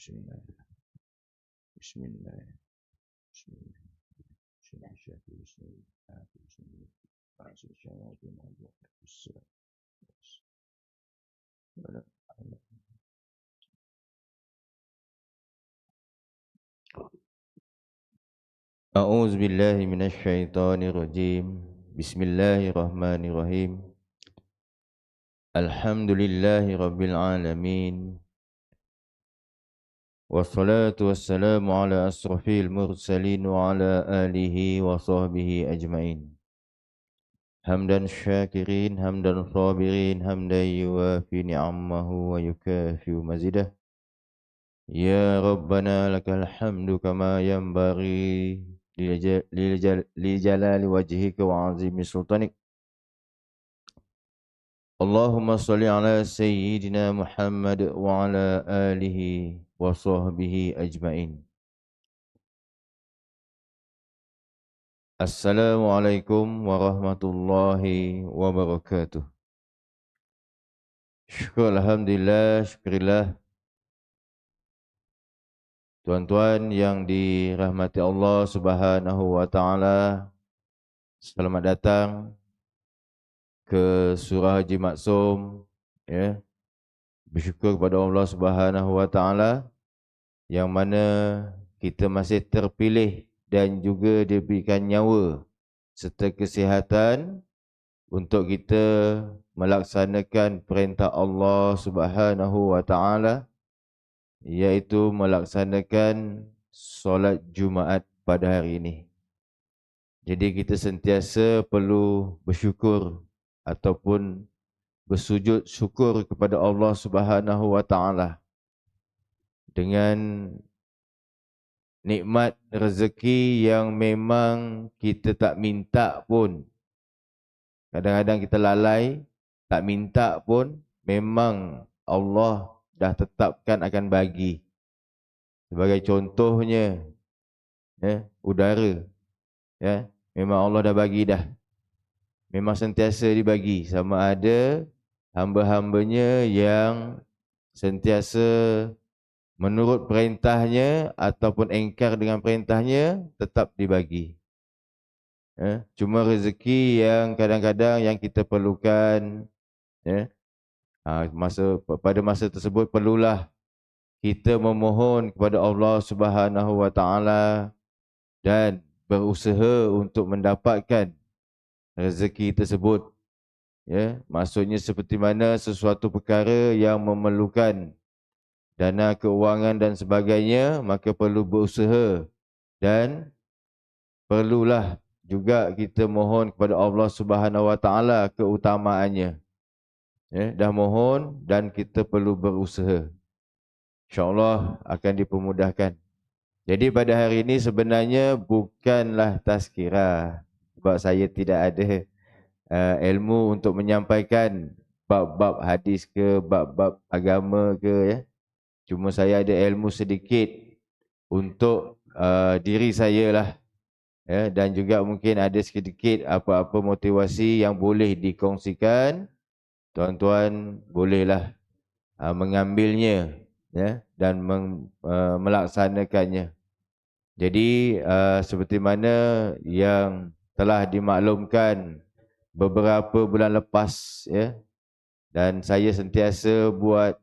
Bismillah. Bismillah. Bismillah. A'udzu billahi minasyaitonir rajim. Bismillahirrahmanirrahim. Alhamdulillahi rabbil alamin. Wassalatu wassalamu ala asrafil mursalin wa ala alihi wa sahbihi ajma'in. Hamdan syakirin, hamdan sabirin, hamdan yuwafi ni'amahu wa yukafi mazidah. Ya Rabbana lakal hamdu kama yanbaghi li jalali wajhika wa azimi sultanik. Allahumma salli ala Sayyidina Muhammad wa ala alihi wa sahbihi ajma'in. Assalamualaikum warahmatullahi wabarakatuh. Syukur Alhamdulillah, syukurillah. Tuan-tuan yang dirahmati Allah Subhanahu wa ta'ala, selamat datang ke Surah Haji Maksum. Bersyukur kepada Allah Subhanahu wa ta'ala yang mana kita masih terpilih dan juga diberikan nyawa serta kesihatan untuk kita melaksanakan perintah Allah Subhanahu wa ta'ala, iaitu melaksanakan solat Jumaat pada hari ini. Jadi kita sentiasa perlu bersyukur ataupun bersujud syukur kepada Allah Subhanahu wa ta'ala dengan nikmat rezeki yang memang kita tak minta pun. Kadang-kadang kita lalai, tak minta pun, memang Allah dah tetapkan akan bagi. Sebagai contohnya, udara. Memang Allah dah bagi dah. Memang sentiasa dibagi. Sama ada hamba-hambanya yang sentiasa menurut perintahnya ataupun engkar dengan perintahnya, tetap dibagi. Cuma rezeki yang kadang-kadang yang kita perlukan, pada masa tersebut perlulah kita memohon kepada Allah Subhanahu wa ta'ala dan berusaha untuk mendapatkan rezeki tersebut. Maksudnya seperti mana sesuatu perkara yang memerlukan dana keuangan dan sebagainya, maka perlu berusaha dan perlulah juga kita mohon kepada Allah Subhanahu wa ta'ala keutamaannya. Dah mohon dan kita perlu berusaha. InsyaAllah akan dipermudahkan. Jadi pada hari ini sebenarnya bukanlah tazkirah, sebab saya tidak ada ilmu untuk menyampaikan bab-bab hadis ke, bab-bab agama ke. Cuma saya ada ilmu sedikit untuk diri saya lah. Dan juga mungkin ada sedikit apa-apa motivasi yang boleh dikongsikan. Tuan-tuan bolehlah mengambilnya dan melaksanakannya. Jadi seperti mana yang telah dimaklumkan beberapa bulan lepas, dan saya sentiasa buat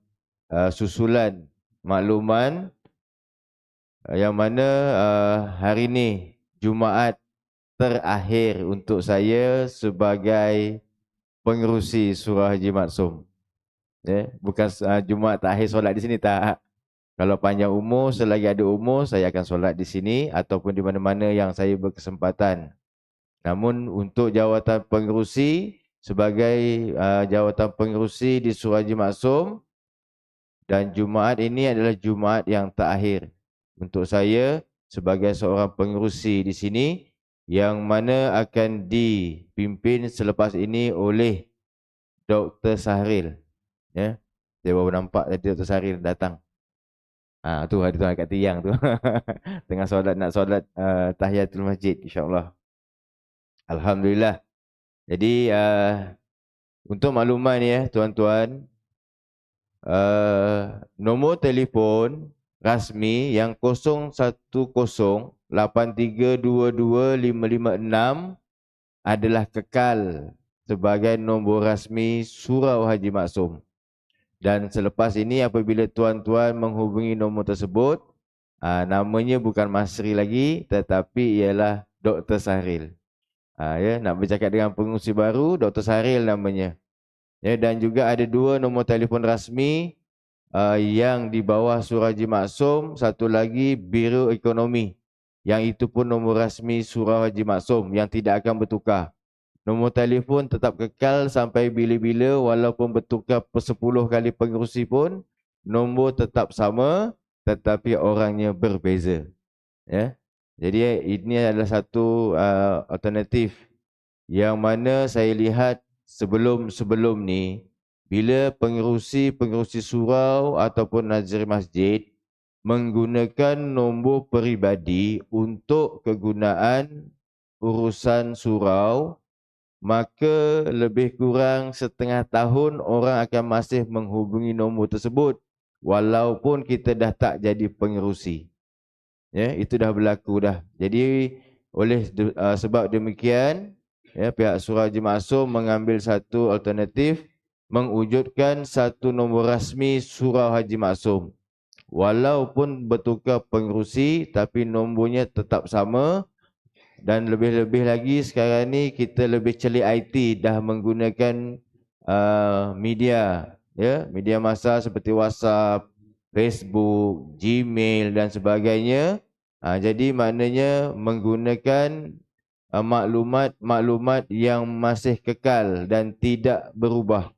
susulan makluman yang mana hari ini Jumaat terakhir untuk saya sebagai pengerusi Surah Haji Maksum. Bukan Jumaat terakhir solat di sini, tak. Kalau panjang umur, selagi ada umur, saya akan solat di sini ataupun di mana-mana yang saya berkesempatan. Namun untuk jawatan pengerusi, sebagai jawatan pengerusi di Surah Haji Maksum, dan Jumaat ini adalah Jumaat yang terakhir untuk saya sebagai seorang pengerusi di sini, yang mana akan dipimpin selepas ini oleh Dr. Sahril. Saya baru nampak tadi Dr. Sahril datang. Tu ada tuan kat tiang tu. Tengah solat, nak solat tahiyatul masjid, insya-Allah. Alhamdulillah. Jadi untuk makluman tuan-tuan, nombor telefon rasmi yang 0108322556 adalah kekal sebagai nombor rasmi Surau Haji Maksum. Dan selepas ini apabila tuan-tuan menghubungi nombor tersebut, namanya bukan Masri lagi tetapi ialah Dr. Sahril. Ya, nak bercakap dengan pengurusi baru, Dr. Sahril namanya. Ya, dan juga ada 2 nombor telefon rasmi yang di bawah Surau Haji Maksum, satu lagi Biro Ekonomi. Yang itu pun nombor rasmi Surau Haji Maksum yang tidak akan bertukar. Nombor telefon tetap kekal sampai bila-bila walaupun bertukar per 10 kali pengerusi pun, nombor tetap sama tetapi orangnya berbeza. Ya. Jadi ini adalah satu alternatif yang mana saya lihat sebelum ni, bila pengerusi surau ataupun nazir masjid menggunakan nombor peribadi untuk kegunaan urusan surau, maka lebih kurang setengah tahun orang akan masih menghubungi nombor tersebut walaupun kita dah tak jadi pengerusi. Ya, itu dah berlaku dah. Jadi sebab demikian, ya, pihak Surau Haji Maksum mengambil satu alternatif mewujudkan satu nombor rasmi Surau Haji Maksum. Walaupun bertukar pengerusi tapi nombornya tetap sama. Dan lebih-lebih lagi sekarang ni kita lebih celik IT, dah menggunakan media, ya, media massa seperti WhatsApp, Facebook, Gmail dan sebagainya. Jadi maknanya menggunakan maklumat-maklumat yang masih kekal dan tidak berubah.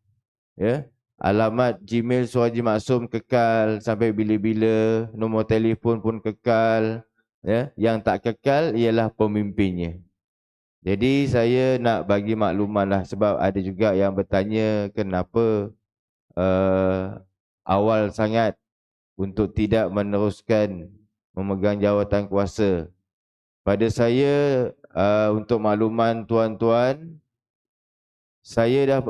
Ya. Alamat Gmail Surau Haji Maksum kekal sampai bila-bila, nombor telefon pun kekal. Ya, yang tak kekal ialah pemimpinnya. Jadi saya nak bagi makluman lah, sebab ada juga yang bertanya kenapa awal sangat untuk tidak meneruskan memegang jawatan kuasa. Pada saya, untuk makluman tuan-tuan, saya dah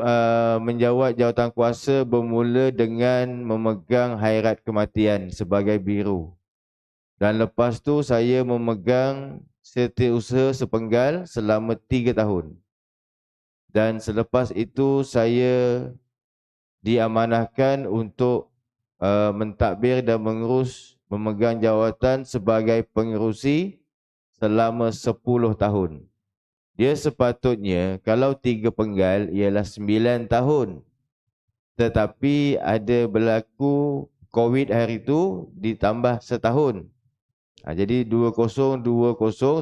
menjawat jawatan kuasa bermula dengan memegang hairat kematian sebagai biro. Dan lepas tu saya memegang setiausaha sepenggal selama 3 tahun. Dan selepas itu saya diamanahkan untuk mentadbir dan mengurus memegang jawatan sebagai pengerusi selama 10 tahun. Dia sepatutnya kalau 3 penggal ialah 9 tahun. Tetapi ada berlaku COVID hari itu ditambah setahun. Jadi 2020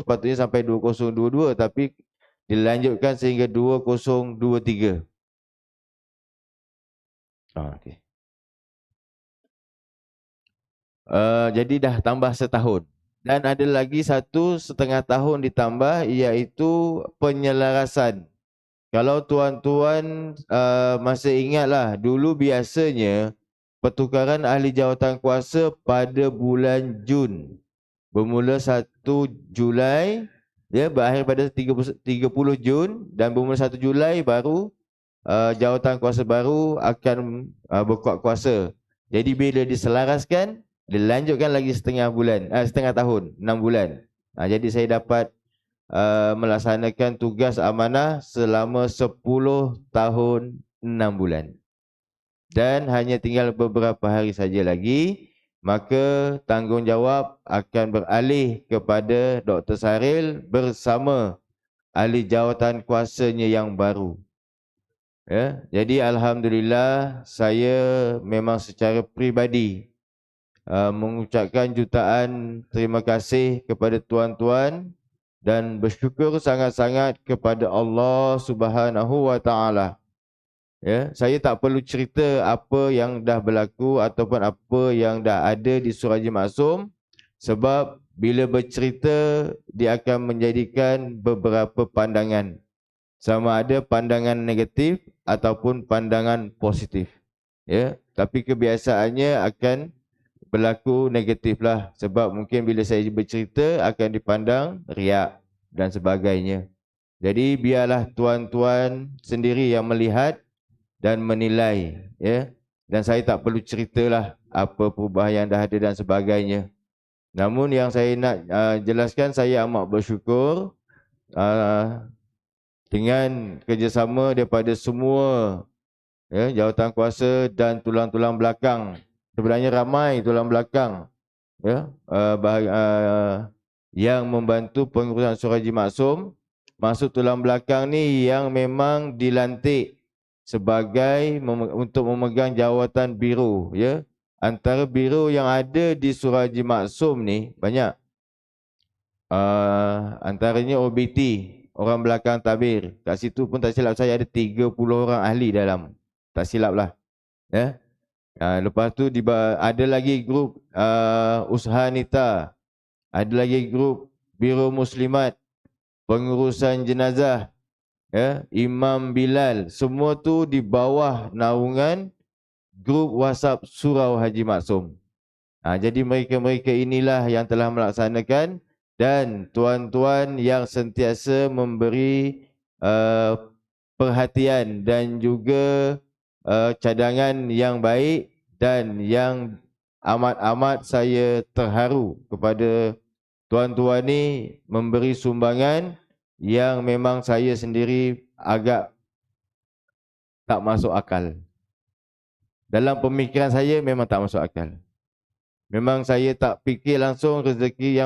sepatutnya sampai 2022 tapi dilanjutkan sehingga 2023. Okay. Jadi dah tambah setahun. Dan ada lagi 1,5 tahun ditambah iaitu penyelarasan. Kalau tuan-tuan masih ingatlah, dulu biasanya pertukaran ahli jawatan kuasa pada bulan Jun. Bermula 1 Julai, ya, berakhir pada 30 Jun dan bermula 1 Julai baru jawatan kuasa baru akan berkuat kuasa. Jadi bila diselaraskan, dilanjutkan lagi setengah tahun, 6 bulan. Jadi saya dapat melaksanakan tugas amanah selama 10 tahun 6 bulan. Dan hanya tinggal beberapa hari saja lagi, maka tanggungjawab akan beralih kepada Dr. Sahril bersama ahli jawatan kuasanya yang baru. Ya, jadi alhamdulillah saya memang secara peribadi mengucapkan jutaan terima kasih kepada tuan-tuan dan bersyukur sangat-sangat kepada Allah Subhanahu wa taala. Ya, saya tak perlu cerita apa yang dah berlaku ataupun apa yang dah ada di Surau Haji Maksum, sebab bila bercerita dia akan menjadikan beberapa pandangan, sama ada pandangan negatif ataupun pandangan positif. Ya, tapi kebiasaannya akan berlaku negatif lah, sebab mungkin bila saya bercerita akan dipandang riak dan sebagainya. Jadi biarlah tuan-tuan sendiri yang melihat dan menilai, ya. Dan saya tak perlu ceritalah apa perubahan yang dah ada dan sebagainya. Namun yang saya nak jelaskan, saya amat bersyukur dengan kerjasama daripada semua jawatan kuasa dan tulang-tulang belakang. Sebenarnya ramai tulang belakang yang membantu pengurusan Surah Haji Maksum. Maksud tulang belakang ni yang memang dilantik sebagai untuk memegang jawatan biro, ya. Antara biro yang ada di Surah Haji Maksum ni banyak. Antaranya OBT, orang belakang tabir. Kat situ pun tak silap saya ada 30 orang ahli dalam. Tak silap lah. Ya. Lepas tu ada lagi grup usaha nita. Ada lagi grup biro muslimat, pengurusan jenazah, Imam Bilal. Semua tu di bawah naungan grup WhatsApp Surau Haji Maksum. Jadi mereka-mereka inilah yang telah melaksanakan, dan tuan-tuan yang sentiasa memberi perhatian dan juga cadangan yang baik, dan yang amat-amat saya terharu kepada tuan-tuan ni memberi sumbangan yang memang saya sendiri agak tak masuk akal. Dalam pemikiran saya memang tak masuk akal. Memang saya tak fikir langsung rezeki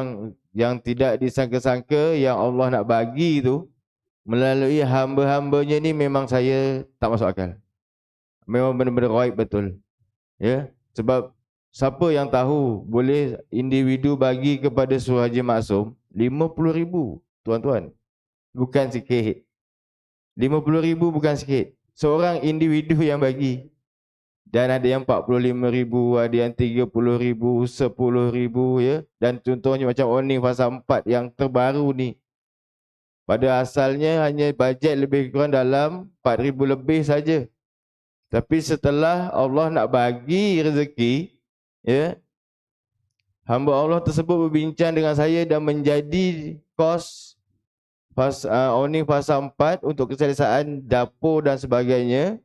yang tidak disangka-sangka yang Allah nak bagi tu melalui hamba-hambanya ni, memang saya tak masuk akal. Memang benar-benar gaib betul. Ya, sebab siapa yang tahu boleh individu bagi kepada Surah Haji Maksum 50,000, tuan-tuan. Bukan sikit. 50,000 bukan sikit. Seorang individu yang bagi. Dan ada yang 45,000, ada yang 30,000, 10,000, ya. Dan contohnya macam Oning Fasa 4 yang terbaru ni. Pada asalnya hanya bajet lebih kurang dalam 4,000 lebih saja. Tapi setelah Allah nak bagi rezeki, ya, hamba Allah tersebut berbincang dengan saya dan menjadi kos Oning Fasa 4 untuk keselesaan dapur dan sebagainya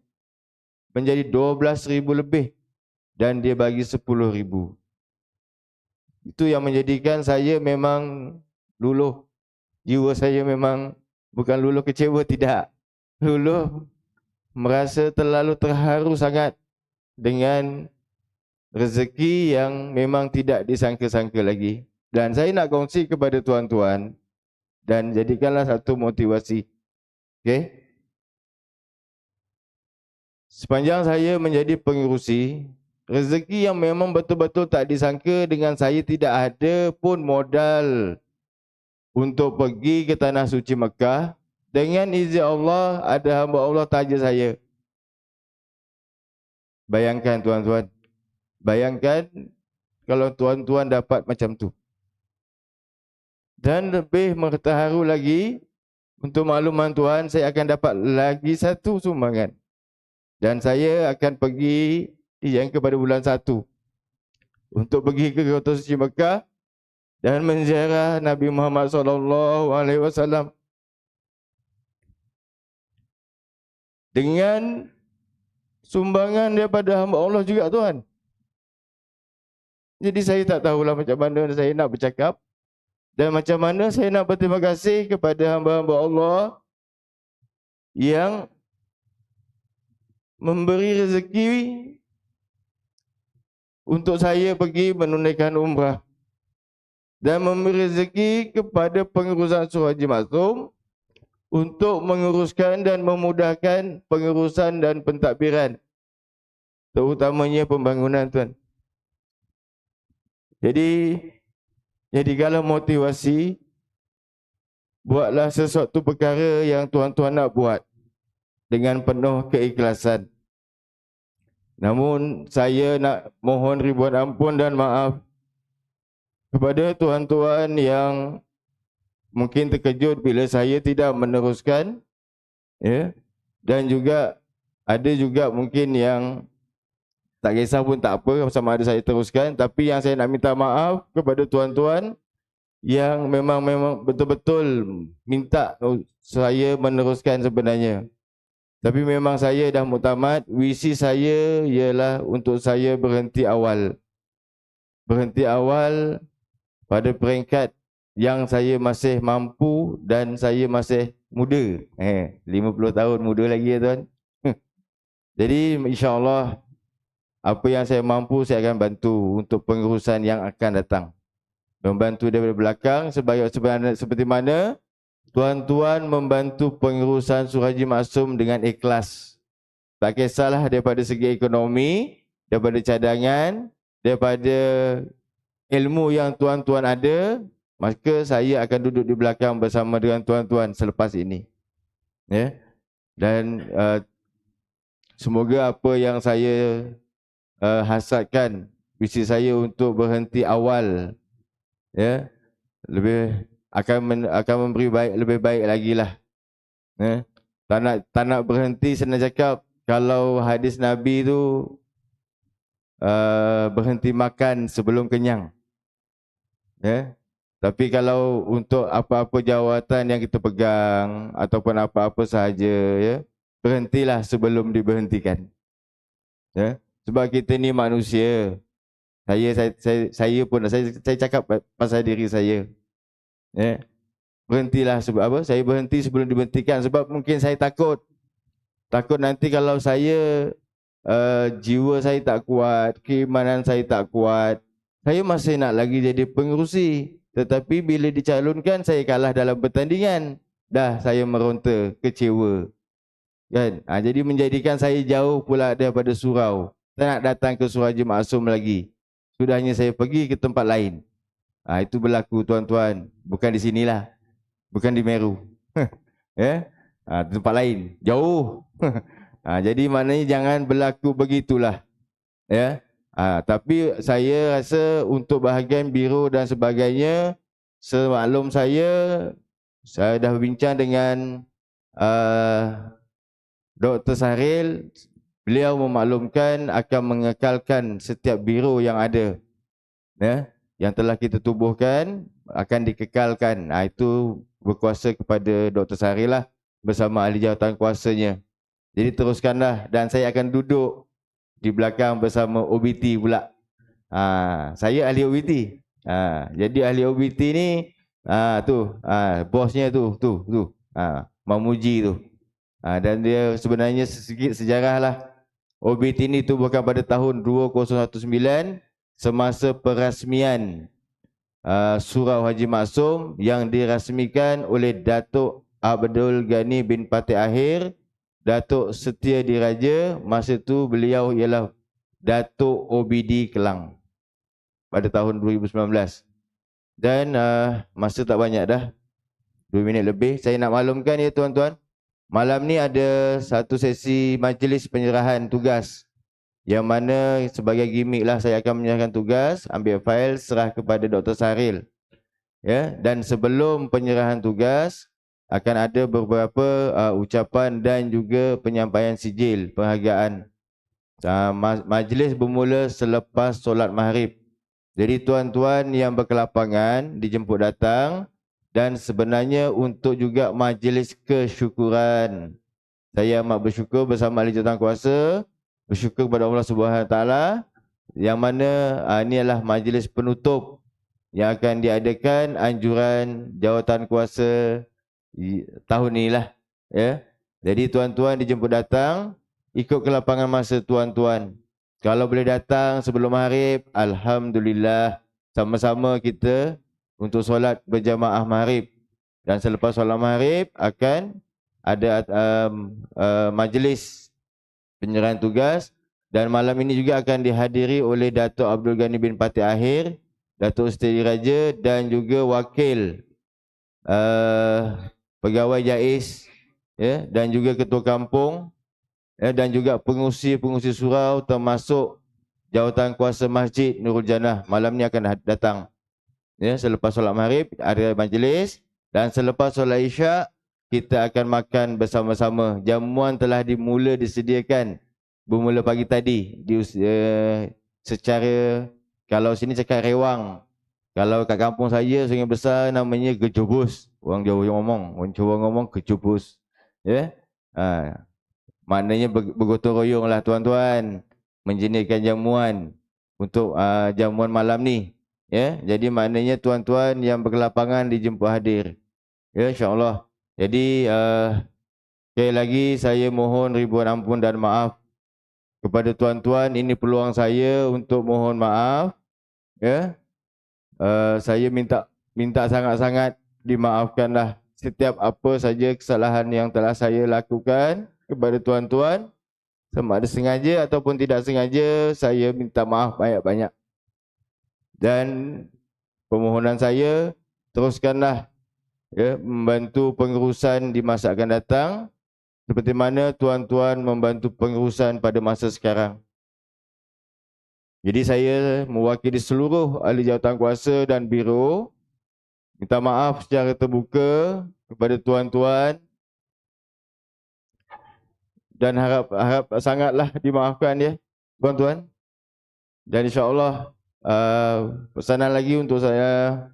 menjadi 12,000 lebih, dan dia bagi 10,000. Itu yang menjadikan saya memang luluh. Jiwa saya memang bukan luluh kecewa, tidak. Luluh merasa terlalu terharu sangat dengan rezeki yang memang tidak disangka-sangka lagi. Dan saya nak kongsi kepada tuan-tuan dan jadikanlah satu motivasi. Okey? Sepanjang saya menjadi pengerusi, rezeki yang memang betul-betul tak disangka, dengan saya tidak ada pun modal untuk pergi ke Tanah Suci Mekah. Dengan izin Allah, ada hamba Allah tanya saya. Bayangkan tuan-tuan. Bayangkan kalau tuan-tuan dapat macam tu. Dan lebih terharu lagi, untuk makluman tuan, saya akan dapat lagi satu sumbangan. Dan saya akan pergi dijangka pada bulan 1 untuk pergi ke Kota Suci Mekah dan menziarah Nabi Muhammad SAW dengan sumbangan daripada hamba Allah juga, tuan. Jadi saya tak tahulah macam mana saya nak bercakap dan macam mana saya nak berterima kasih kepada hamba-hamba Allah yang memberi rezeki untuk saya pergi menunaikan umrah, dan memberi rezeki kepada pengurusan Surah Haji Maksum untuk menguruskan dan memudahkan pengurusan dan pentadbiran, terutamanya pembangunan, tuan. Jadi jadikanlah motivasi, buatlah sesuatu perkara yang tuan-tuan nak buat dengan penuh keikhlasan. Namun saya nak mohon ribuan ampun dan maaf kepada tuan-tuan yang mungkin terkejut bila saya tidak meneruskan, ya. Dan juga ada juga mungkin yang tak kisah pun tak apa sama ada saya teruskan, tapi yang saya nak minta maaf kepada tuan-tuan yang memang betul-betul minta saya meneruskan sebenarnya. Tapi memang saya dah muktamad, visi saya ialah untuk saya berhenti awal. Berhenti awal pada peringkat yang saya masih mampu dan saya masih muda. 50 tahun muda lagi ya tuan. Jadi insya-Allah apa yang saya mampu saya akan bantu untuk pengurusan yang akan datang. Membantu daripada belakang seperti mana tuan-tuan membantu pengurusan Surhaji Maksum dengan ikhlas. Tak kisahlah daripada segi ekonomi, daripada cadangan, daripada ilmu yang tuan-tuan ada, maka saya akan duduk di belakang bersama dengan tuan-tuan selepas ini. Ya. Dan semoga apa yang saya hasratkan, visi saya untuk berhenti awal, ya, lebih akan memberi lebih baik lagi lah. Ya. Tak nak berhenti, senang cakap, kalau hadis Nabi tu berhenti makan sebelum kenyang. Ya. Tapi kalau untuk apa-apa jawatan yang kita pegang ataupun apa-apa sahaja, ya, berhentilah sebelum diberhentikan. Ya. Sebab kita ni manusia. Saya pun saya cakap pasal diri saya. Ya. Berhentilah sebab apa? Saya berhenti sebelum diberhentikan sebab mungkin saya takut nanti kalau saya jiwa saya tak kuat, keimanan saya tak kuat, saya masih nak lagi jadi pengerusi. Tetapi bila dicalonkan saya kalah dalam pertandingan, dah saya meronta, kecewa. Kan? Jadi menjadikan saya jauh pula daripada surau. Tak nak datang ke Surhaji Maksum lagi. Sudahnya saya pergi ke tempat lain. Itu berlaku tuan-tuan. Bukan di sinilah. Bukan di Meru. Ya? Tempat lain. Jauh. Jadi maknanya jangan berlaku begitulah. Ya. Tapi saya rasa untuk bahagian biro dan sebagainya, semaklum saya dah berbincang dengan Dr. Sahril. Beliau memaklumkan akan mengekalkan setiap biro yang ada, ya, yang telah kita tubuhkan akan dikekalkan. Itu berkuasa kepada Dr. Sahril lah bersama ahli jawatan kuasanya. Jadi teruskanlah dan saya akan duduk di belakang bersama OBT pula. Saya ahli OBT. Jadi ahli OBT ni bosnya tu Mamuji tu. Dan dia sebenarnya sedikit sejarah lah. OBT ni tubuhkan pada tahun 2019 semasa perasmian Surau Haji Maksum yang dirasmikan oleh Datuk Abdul Ghani bin Patih Akhir, Datuk Setia Diraja. Masa tu beliau ialah Datuk OBD Kelang pada tahun 2019. Dan masa tak banyak dah, 2 minit lebih. Saya nak maklumkan ya tuan-tuan, malam ni ada satu sesi majlis penyerahan tugas, yang mana sebagai gimmick lah saya akan menyerahkan tugas, ambil fail, serah kepada Dr. Sahril. Ya, dan sebelum penyerahan tugas akan ada beberapa ucapan dan juga penyampaian sijil penghargaan. Majlis bermula selepas solat maghrib. Jadi tuan-tuan yang berkelapangan dijemput datang, dan sebenarnya untuk juga majlis kesyukuran. Saya amat bersyukur bersama ahli jawatan kuasa, bersyukur kepada Allah Subhanahu Wa Taala, yang mana ini adalah majlis penutup yang akan diadakan anjuran jawatan kuasa tahun inilah, ya. Jadi tuan-tuan dijemput datang, ikut ke lapangan masa tuan-tuan. Kalau boleh datang sebelum maghrib, alhamdulillah, sama-sama kita untuk solat berjamaah maghrib. Dan selepas solat maghrib akan ada majlis penyerahan tugas, dan malam ini juga akan dihadiri oleh Datuk Abdul Ghani bin Patih Akhir, Datuk Setia Diraja, dan juga wakil pegawai JAIS, ya, dan juga ketua kampung, ya, dan juga pengurusi surau termasuk jawatan kuasa Masjid Nurul Jannah. Malam ni akan datang, ya. Selepas solat maghrib ada majlis, dan selepas solat isyak kita akan makan bersama-sama. Jamuan telah disediakan bermula pagi tadi secara, kalau sini cakap rewang, kalau kat kampung saya Sungai Besar namanya gejubus. Orang Jawa yang ngomong, orang Jawa ngomong gejubus, ya. Maknanya bergotong royong lah tuan-tuan menjinakkan jamuan untuk jamuan malam ni. Ya, jadi maknanya tuan-tuan yang berkelapangan dijemput hadir. Ya, insya-Allah. Jadi sekali lagi saya mohon ribuan ampun dan maaf kepada tuan-tuan. Ini peluang saya untuk mohon maaf. Ya, saya minta sangat-sangat dimaafkanlah setiap apa saja kesalahan yang telah saya lakukan kepada tuan-tuan. Sama ada sengaja ataupun tidak sengaja, saya minta maaf banyak-banyak. Dan permohonan saya, teruskanlah ya, membantu pengurusan di masa akan datang seperti mana tuan-tuan membantu pengurusan pada masa sekarang. Jadi saya mewakili seluruh ahli jawatankuasa dan biro minta maaf secara terbuka kepada tuan-tuan dan harap sangatlah dimaafkan ya tuan-tuan. Dan insya-Allah pesanan lagi untuk saya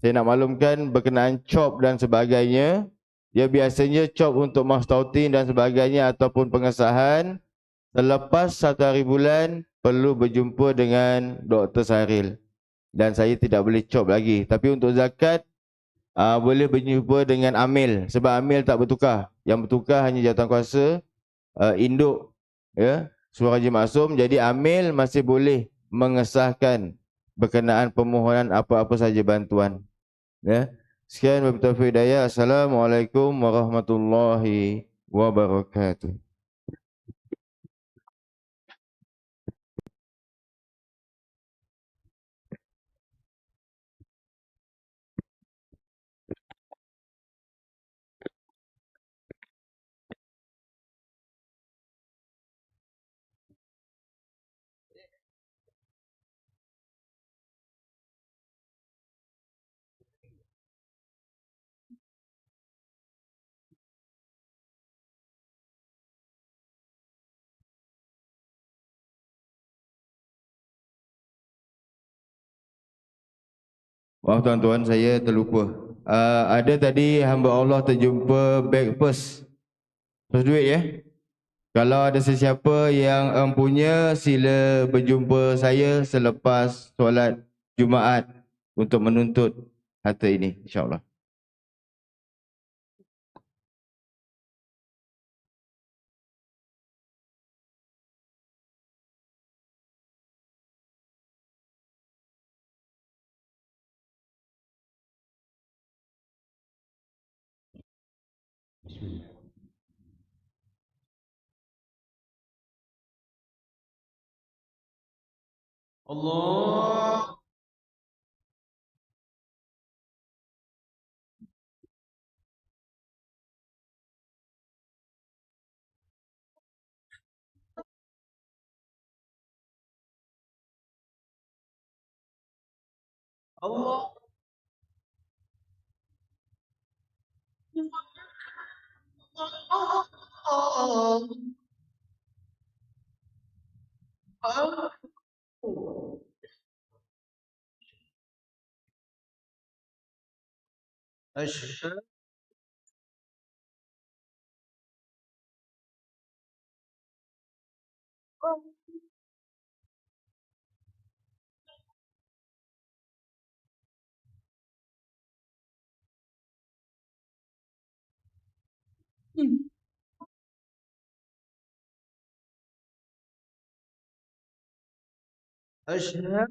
nak maklumkan berkenaan COP dan sebagainya. Dia biasanya COP untuk mastautin dan sebagainya ataupun pengesahan selepas 1 hari bulan perlu berjumpa dengan Dr. Sahril. Dan saya tidak boleh COP lagi. Tapi untuk zakat boleh berjumpa dengan Amil sebab Amil tak bertukar. Yang bertukar hanya jawatankuasa induk ya, Surah Haji Maksum. Jadi Amil masih boleh mengesahkan berkenaan permohonan apa-apa saja bantuan. Ya. Sekian wabillahi taufiq hidayah. Assalamualaikum warahmatullahi wabarakatuh. Maaf tuan-tuan, saya terlupa. Ada tadi hamba Allah terjumpa beg purse duit ya. Kalau ada sesiapa yang punya, sila berjumpa saya selepas solat Jumaat untuk menuntut harta ini, insya-Allah. Allah. Allah. Asyhadu asyhadu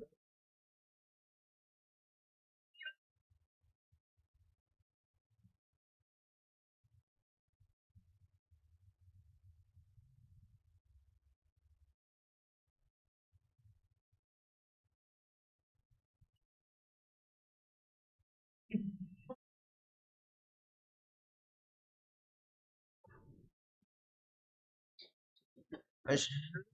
asyhadu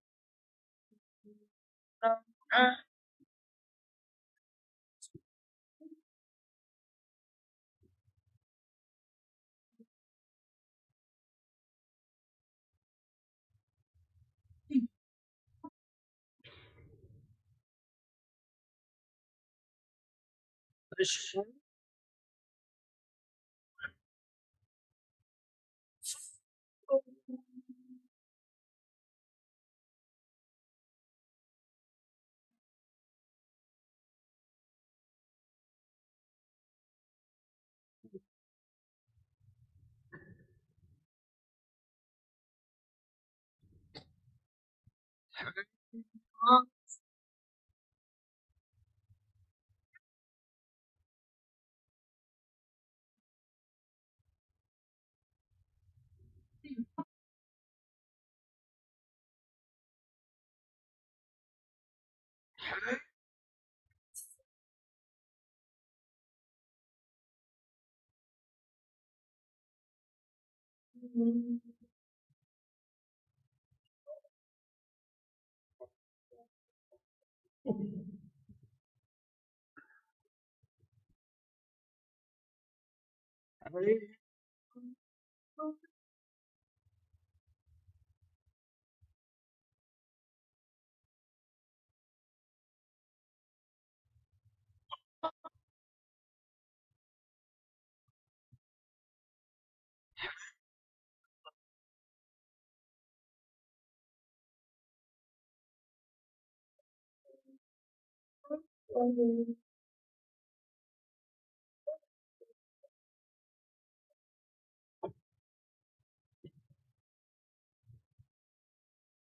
asyhadu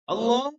Allah.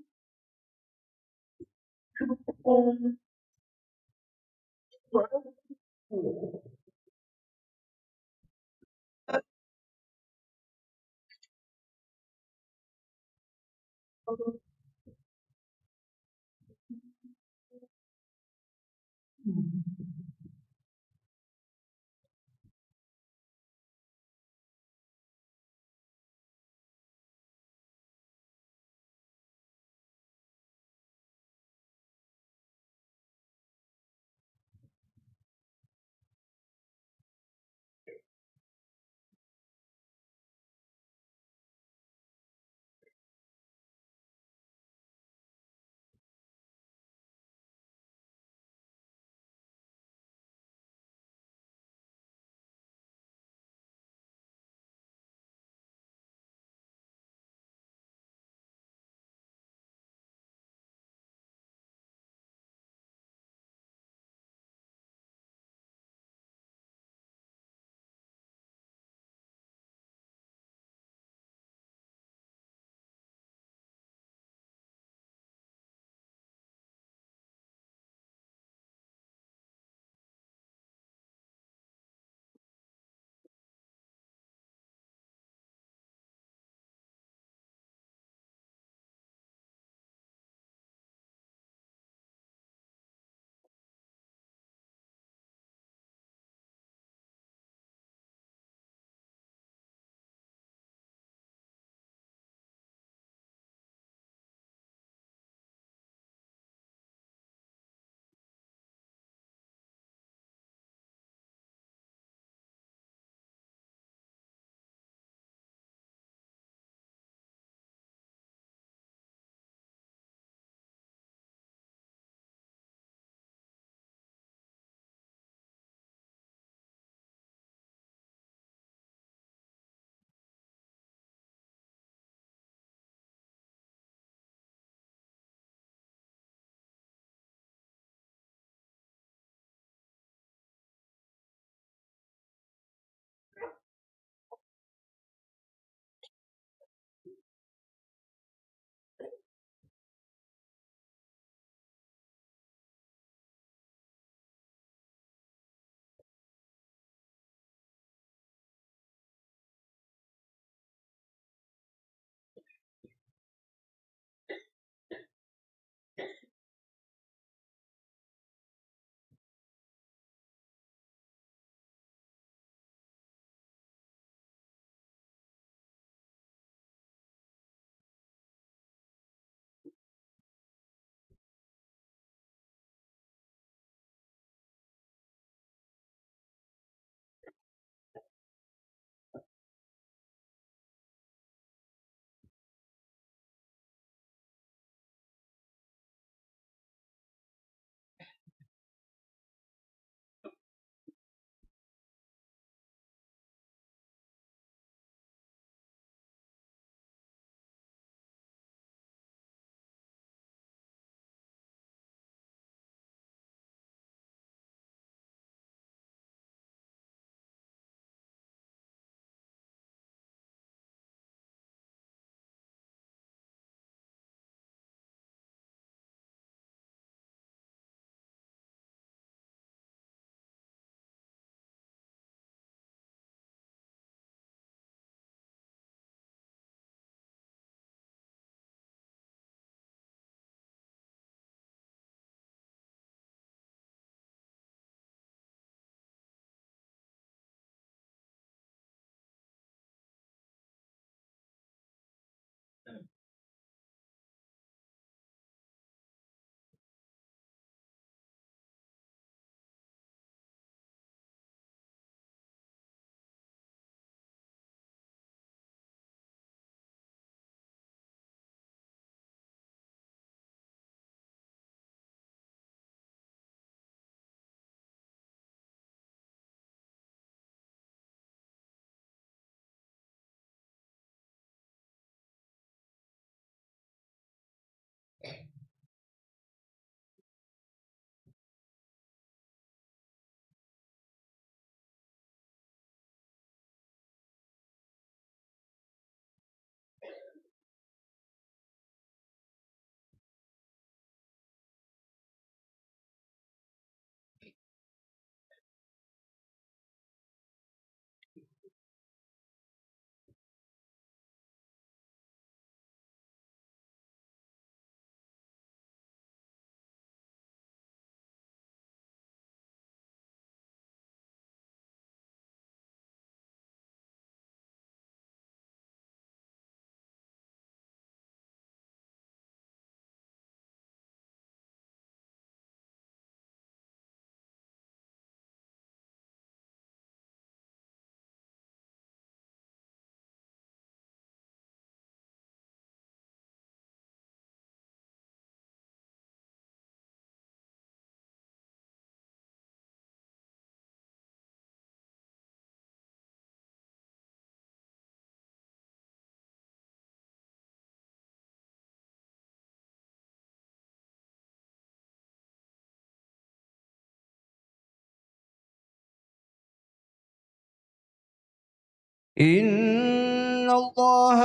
إن الله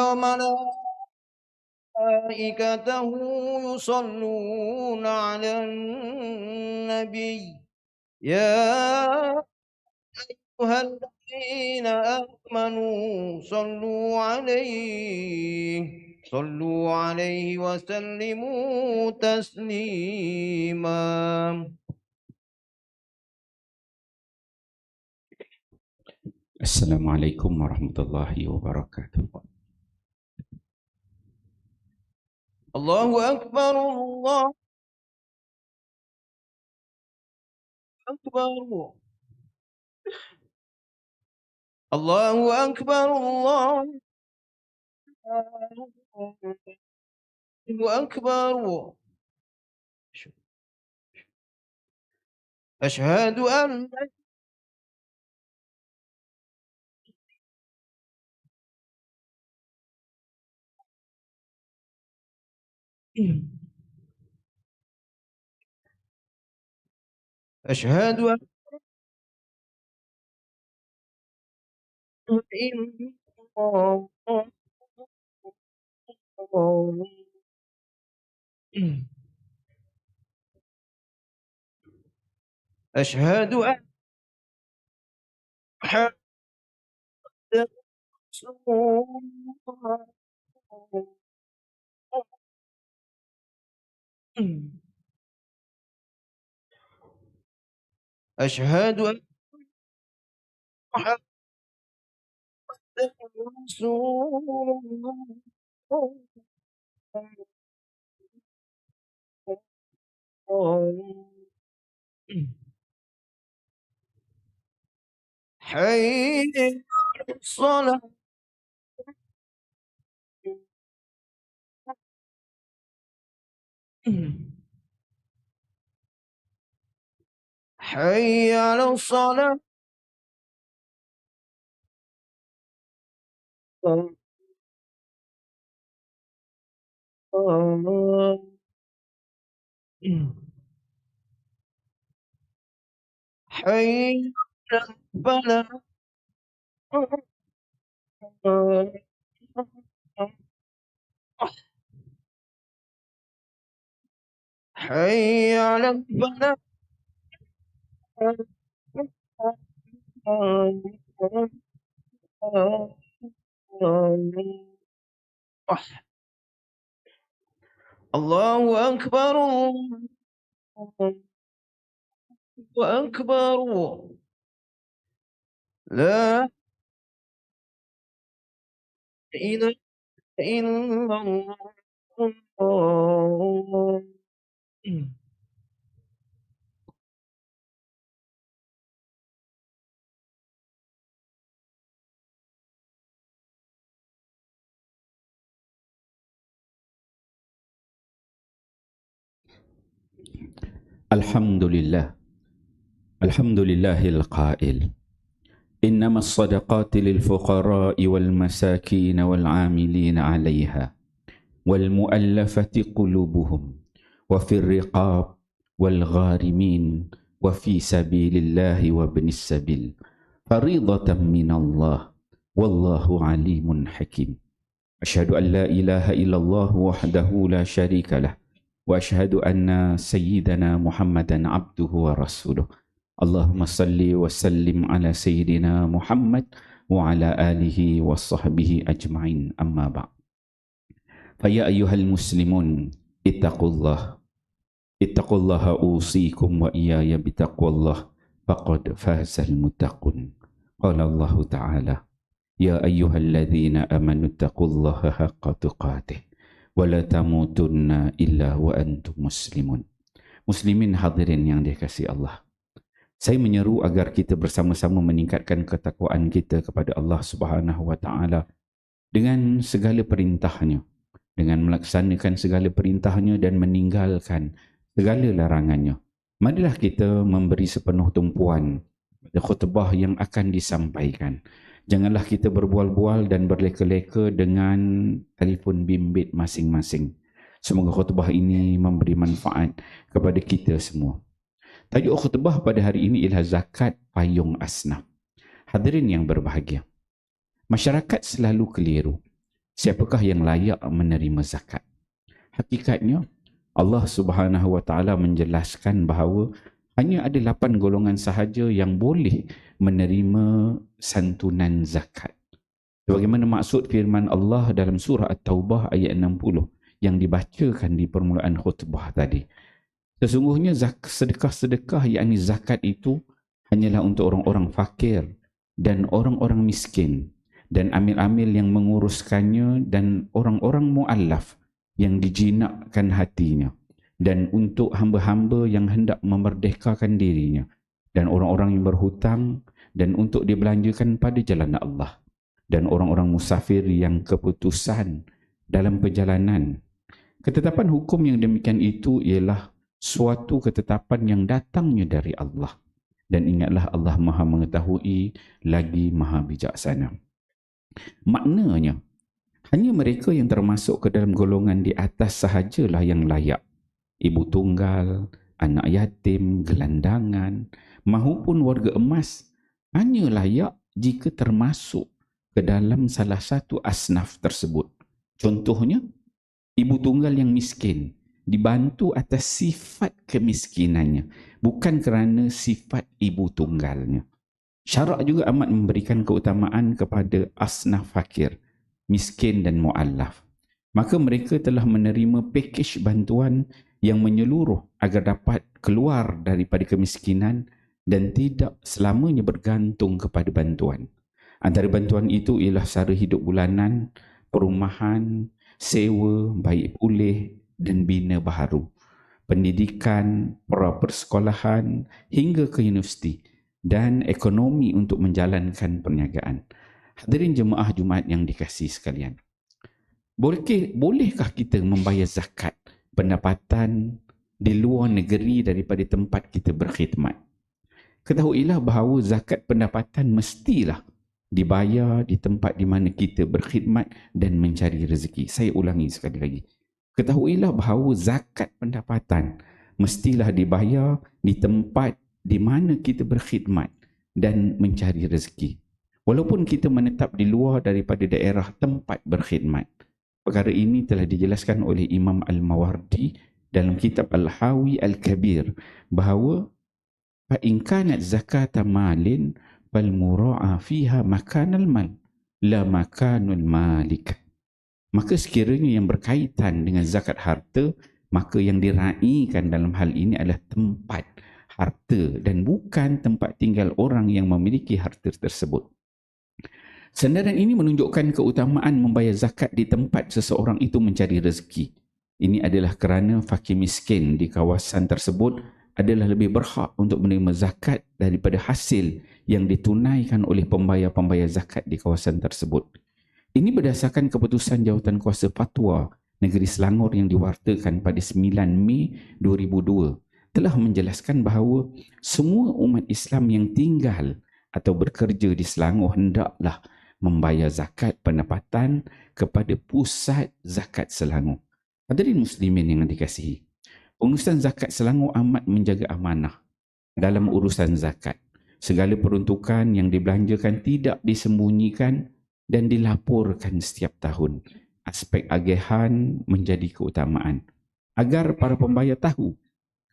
وملائكته يصلون على النبي يا أيها الذين آمنوا صلوا عليه وسلموا تسليما. Assalamualaikum warahmatullahi wabarakatuh. Allahu Akbar, Allahu Akbar. Allahu Akbar, Allahu Akbar. أشهد أن أشهد أن أشهد أن محمدا رسول الله. أشهد أن محمدا رسول الله. حي على الصلاة. حي على الصلاة. حي على الفلاح. حي على الفلاح. الله أكبر، الله أكبر. لا إله إلا الله. Alhamdulillah. Alhamdulillahil qail. Innama as-sadaqati lil fuqara'i wal masakin wal 'amilina 'alayha wal mu'allafati qulubuhum wa fir riqab wal gharimin wa fi sabilillahi wa ibnis sabil faridatan minallah wallahu alimun hakim. Asyhadu an la ilaha illallah wahdahu la syarika lah wa asyhadu anna sayyidana Muhammadan abduhu wa rasuluh. Allahumma salli wa sallim ala sayyidina Muhammad wa ala alihi wa sahbihi ajma'in, amma ba'. Faya ayyuhal muslimun ittaqullah usikum wa iyaya bitaqwallah faqad fazal muttaqun. Qala Allah ta'ala ya ayyuhalladzina amanu ittaqullaha haqqa tuqatih wa la tamutunna illa wa antum muslimun. Muslimin hadirin yang dikasihi Allah, saya menyeru agar kita bersama-sama meningkatkan ketakwaan kita kepada Allah Subhanahu wa taala dengan segala perintahnya, dengan melaksanakan segala perintahnya dan meninggalkan segala larangannya. Marilah kita memberi sepenuh tumpuan pada khutbah yang akan disampaikan. Janganlah kita berbual-bual dan berleka-leka dengan telefon bimbit masing-masing. Semoga khutbah ini memberi manfaat kepada kita semua. Tajuk khutbah pada hari ini ialah zakat payung asnaf. Hadirin yang berbahagia, Masyarakat selalu keliru. Siapakah yang layak menerima zakat? Hakikatnya, Allah Subhanahu wa taala menjelaskan bahawa hanya ada 8 golongan sahaja yang boleh menerima santunan zakat. Bagaimana maksud firman Allah dalam surah At-Taubah ayat 60 yang dibacakan di permulaan khutbah tadi. Sesungguhnya sedekah-sedekah yakni zakat itu hanyalah untuk orang-orang fakir dan orang-orang miskin dan amil-amil yang menguruskannya dan orang-orang mu'allaf yang dijinakkan hatinya dan untuk hamba-hamba yang hendak memerdekakan dirinya dan orang-orang yang berhutang dan untuk dibelanjakan pada jalan Allah dan orang-orang musafir yang keputusan dalam perjalanan. Ketetapan hukum yang demikian itu ialah suatu ketetapan yang datangnya dari Allah. Dan ingatlah Allah Maha mengetahui lagi Maha bijaksana. Maknanya, hanya mereka yang termasuk ke dalam golongan di atas sahajalah yang layak. Ibu tunggal, anak yatim, gelandangan, mahupun warga emas hanya layak jika termasuk ke dalam salah satu asnaf tersebut. Contohnya, ibu tunggal yang miskin dibantu atas sifat kemiskinannya, bukan kerana sifat ibu tunggalnya. Syarak juga amat memberikan keutamaan kepada asnaf fakir, miskin dan mu'allaf. Maka mereka telah menerima pakej bantuan yang menyeluruh agar dapat keluar daripada kemiskinan dan tidak selamanya bergantung kepada bantuan. Antara bantuan itu ialah sara hidup bulanan, perumahan, sewa, baik pulih dan bina baharu, pendidikan, persekolahan hingga ke universiti dan ekonomi untuk menjalankan perniagaan. Hadirin jemaah Jumaat yang dikasihi sekalian, bolehkah kita membayar zakat pendapatan di luar negeri daripada tempat kita berkhidmat? Ketahuilah bahawa zakat pendapatan mestilah dibayar di tempat di mana kita berkhidmat dan mencari rezeki. Saya ulangi sekali lagi. Ketahuilah bahawa zakat pendapatan mestilah dibayar di tempat di mana kita berkhidmat dan mencari rezeki. Walaupun kita menetap di luar daripada daerah tempat berkhidmat. Perkara ini telah dijelaskan oleh Imam Al-Mawardi dalam kitab Al-Hawi Al-Kabir bahawa fa in kanat zakata malin fal mura'a fiha makanal mal la makanul malik. Maka sekiranya yang berkaitan dengan zakat harta, maka yang diraikan dalam hal ini adalah tempat harta dan bukan tempat tinggal orang yang memiliki harta tersebut. Sandaran ini menunjukkan keutamaan membayar zakat di tempat seseorang itu mencari rezeki. Ini adalah kerana fakir miskin di kawasan tersebut adalah lebih berhak untuk menerima zakat daripada hasil yang ditunaikan oleh pembayar-pembayar zakat di kawasan tersebut. Ini berdasarkan keputusan Jawatan Kuasa Fatwa Negeri Selangor yang diwartakan pada 9 Mei 2002 telah menjelaskan bahawa semua umat Islam yang tinggal atau bekerja di Selangor hendaklah membayar zakat pendapatan kepada Pusat Zakat Selangor. Hadirin muslimin yang dikasihi, pengurusan zakat Selangor amat menjaga amanah dalam urusan zakat. Segala peruntukan yang dibelanjakan tidak disembunyikan dan dilaporkan setiap tahun. Aspek agihan menjadi keutamaan agar para pembayar tahu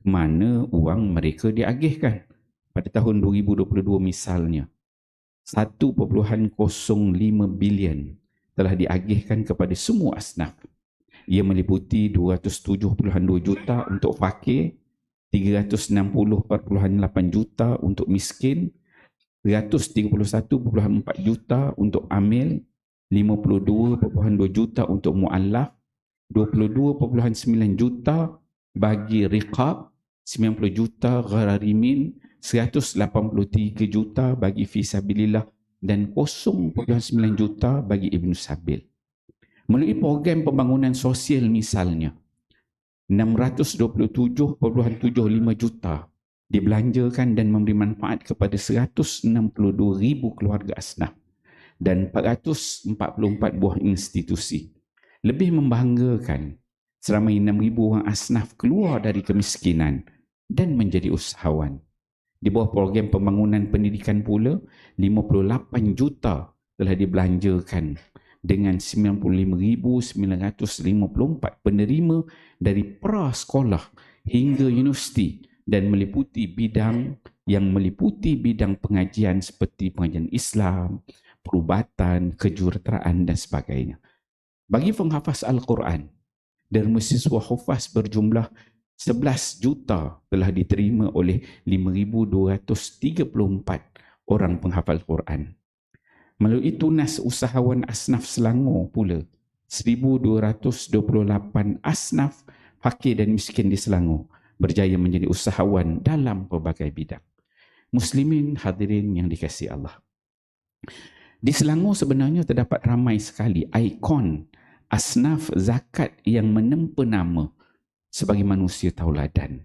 ke mana wang mereka diagihkan. Pada tahun 2022 misalnya, 1.05 bilion telah diagihkan kepada semua asnaf. Ia meliputi 270.2 juta untuk fakir, 360.8 juta untuk miskin, 131.4 juta untuk amil, 52.2 juta untuk mu'allaf, 22.9 juta bagi riqab, 90 juta ghararimin, 183 juta bagi fisabilillah dan 0.9 juta bagi Ibn Sabil. Melalui program pembangunan sosial misalnya, 627.75 juta dibelanjakan dan memberi manfaat kepada 162,000 keluarga asnaf dan 444 buah institusi. Lebih membanggakan, seramai 6,000 orang asnaf keluar dari kemiskinan dan menjadi usahawan. Di bawah program pembangunan pendidikan pula, 58 juta telah dibelanjakan dengan 95,954 penerima dari prasekolah hingga universiti dan meliputi bidang pengajian seperti pengajian Islam, perubatan, kejuruteraan dan sebagainya. Bagi penghafaz Al-Quran, derma siswa hufaz berjumlah 11 juta telah diterima oleh 5,234 orang penghafal Quran. Melalui tunas usahawan asnaf Selangor pula, 1,228 asnaf fakir dan miskin di Selangor berjaya menjadi usahawan dalam pelbagai bidang. Muslimin hadirin yang dikasihi Allah. Di Selangor sebenarnya terdapat ramai sekali ikon asnaf zakat yang menempa nama sebagai manusia tauladan.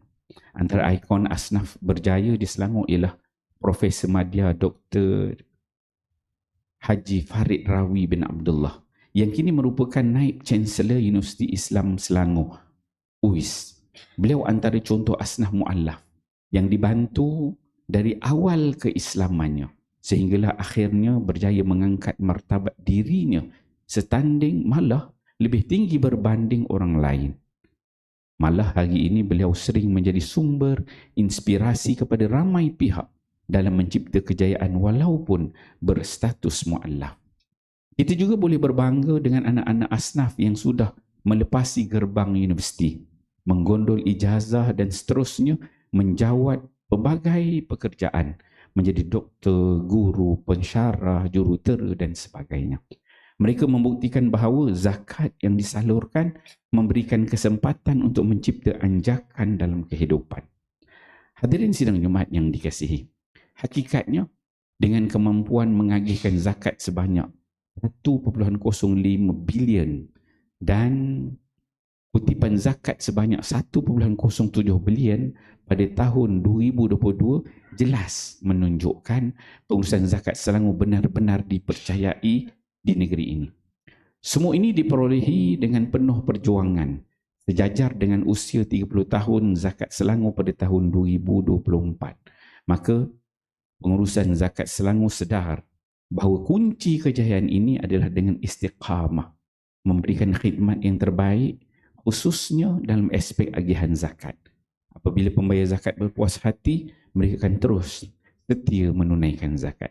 Antara ikon asnaf berjaya di Selangor ialah Profesor Madya Dr. Haji Farid Rawi bin Abdullah yang kini merupakan Naib Chancellor Universiti Islam Selangor, UIS. Beliau antara contoh asnaf mu'allaf yang dibantu dari awal keislamannya sehinggalah akhirnya berjaya mengangkat martabat dirinya setanding malah lebih tinggi berbanding orang lain. Malah hari ini beliau sering menjadi sumber inspirasi kepada ramai pihak dalam mencipta kejayaan walaupun berstatus mu'allaf. Kita juga boleh berbangga dengan anak-anak asnaf yang sudah melepasi gerbang universiti, menggondol ijazah dan seterusnya menjawat pelbagai pekerjaan, menjadi doktor, guru, pensyarah, jurutera dan sebagainya. Mereka membuktikan bahawa zakat yang disalurkan memberikan kesempatan untuk mencipta anjakan dalam kehidupan. Hadirin sidang Jumaat yang dikasihi, hakikatnya dengan kemampuan mengagihkan zakat sebanyak 1.05 bilion dan kutipan zakat sebanyak 1.07 bilion pada tahun 2022 jelas menunjukkan pengurusan zakat Selangor benar-benar dipercayai di negeri ini. Semua ini diperolehi dengan penuh perjuangan sejajar dengan usia 30 tahun zakat Selangor pada tahun 2024. Maka pengurusan zakat Selangor sedar bahawa kunci kejayaan ini adalah dengan istiqamah, memberikan khidmat yang terbaik khususnya dalam aspek agihan zakat. Apabila pembayar zakat berpuas hati, mereka akan terus setia menunaikan zakat.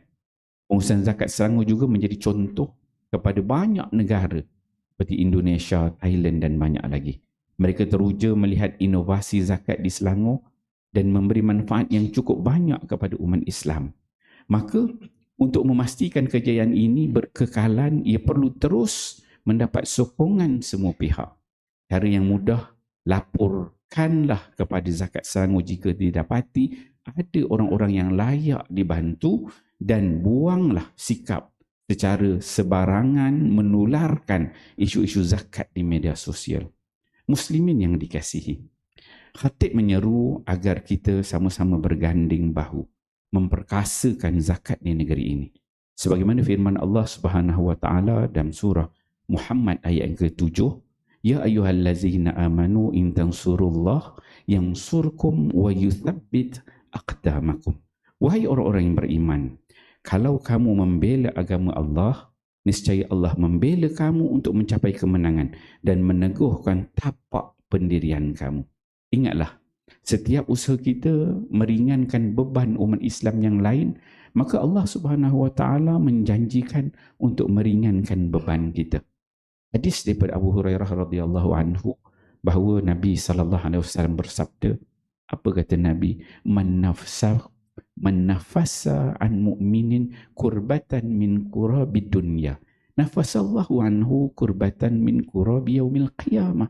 Pengurusan zakat Selangor juga menjadi contoh kepada banyak negara seperti Indonesia, Thailand dan banyak lagi. Mereka teruja melihat inovasi zakat di Selangor dan memberi manfaat yang cukup banyak kepada umat Islam. Maka untuk memastikan kejayaan ini berkekalan, ia perlu terus mendapat sokongan semua pihak. Cara yang mudah, laporkanlah kepada zakat Selangor jika didapati ada orang-orang yang layak dibantu dan buanglah sikap secara sebarangan menularkan isu-isu zakat di media sosial. Muslimin yang dikasihi, khatib menyeru agar kita sama-sama berganding bahu memperkasakan zakat di negeri ini. Sebagaimana firman Allah Subhanahu wa taala dalam surah Muhammad ayat yang ke-7, ya ayyuhallazina amanu in tansurullah yansurkum wa yuthabbit aqdamakum. Wahai orang-orang yang beriman, kalau kamu membela agama Allah, niscaya Allah membela kamu untuk mencapai kemenangan dan meneguhkan tapak pendirian kamu. Ingatlah, setiap usaha kita meringankan beban umat Islam yang lain, maka Allah Subhanahu wa taala menjanjikan untuk meringankan beban kita. Hadis daripada Abu Hurairah radhiyallahu anhu bahawa Nabi sallallahu alaihi wasallam bersabda, apa kata Nabi? Man nafasa an mu'minin kurbatan min kurabid dunya, nafasallahu anhu kurbatan min kurabi yaumil qiyamah.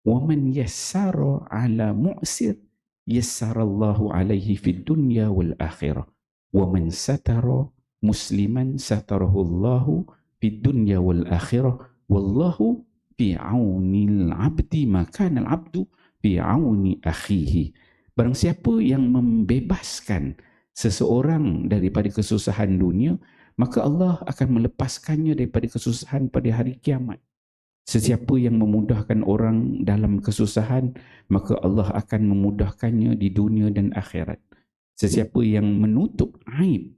Wa man yassara ala mu'sir yassarallahu alaihi fid dunya wal akhirah. Wa man satara musliman satarahullahu fid dunya wal akhirah. Wallahu fi aunil abdi ma kana al abdu fi auni akhihi. Barang siapa yang membebaskan seseorang daripada kesusahan dunia, maka Allah akan melepaskannya daripada kesusahan pada hari kiamat. Sesiapa yang memudahkan orang dalam kesusahan, maka Allah akan memudahkannya di dunia dan akhirat. Sesiapa yang menutup aib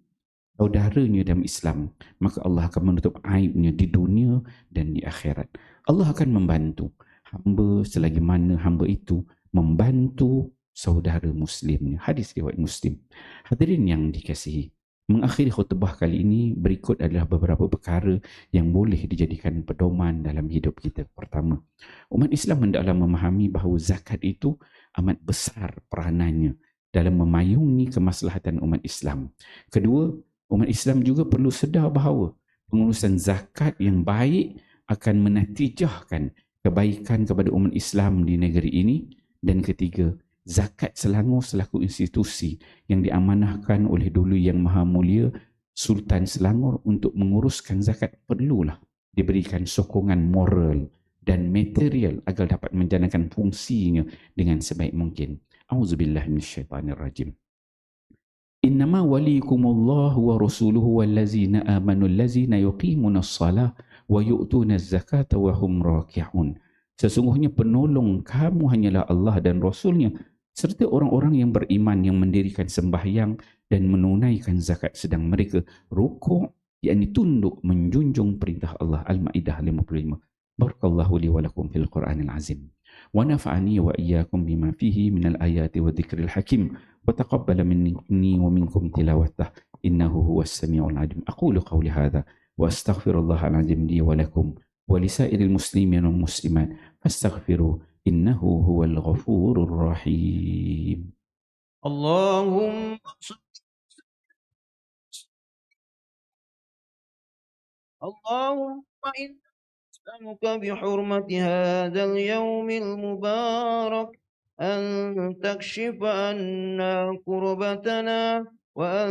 saudaranya dalam Islam, maka Allah akan menutup aibnya di dunia dan di akhirat. Allah akan membantu hamba selagi mana hamba itu membantu saudara muslimnya. Hadis riwayat Muslim. Hadirin yang dikasihi, mengakhiri khutbah kali ini, berikut adalah beberapa perkara yang boleh dijadikan pedoman dalam hidup kita. Pertama, umat Islam hendaklah memahami bahawa zakat itu amat besar peranannya dalam memayungi kemaslahatan umat Islam. Kedua, umat Islam juga perlu sedar bahawa pengurusan zakat yang baik akan menatijahkan kebaikan kepada umat Islam di negeri ini. Dan ketiga, zakat Selangor selaku institusi yang diamanahkan oleh Duli Yang Maha Mulia Sultan Selangor untuk menguruskan zakat perlulah diberikan sokongan moral dan material agar dapat menjalankan fungsinya dengan sebaik mungkin. Auzubillahi minasyaitanirrajim. Innama walikumullahu wa rasuluhu wallazina amanu allazina yuqimunas salah wa yu'tunaz zakata wa hum raki'un. Sesungguhnya penolong kamu hanyalah Allah dan Rasulnya serta orang-orang yang beriman yang mendirikan sembahyang dan menunaikan zakat sedang mereka rukuk, yakni tunduk menjunjung perintah Allah. Al-Maidah 55. Barakallahu li wa lakum fil Qur'anil azim. Wa nafa'ani wa iyyakum bima fihi minal ayati wa dzikril hakim. Wa taqabbala minni wa minkum tilawatah. Innahu huwas samiul alim. Aqulu qawli hadha wa astaghfirullahal azim li wa lakum wa lisairil muslimin wal muslimat fastaghfiru innahu huwal ghafurur rahim. اللهم إنا نسألك بحرمة هذا اليوم المبارك أن تكشف عنا كربتنا وأن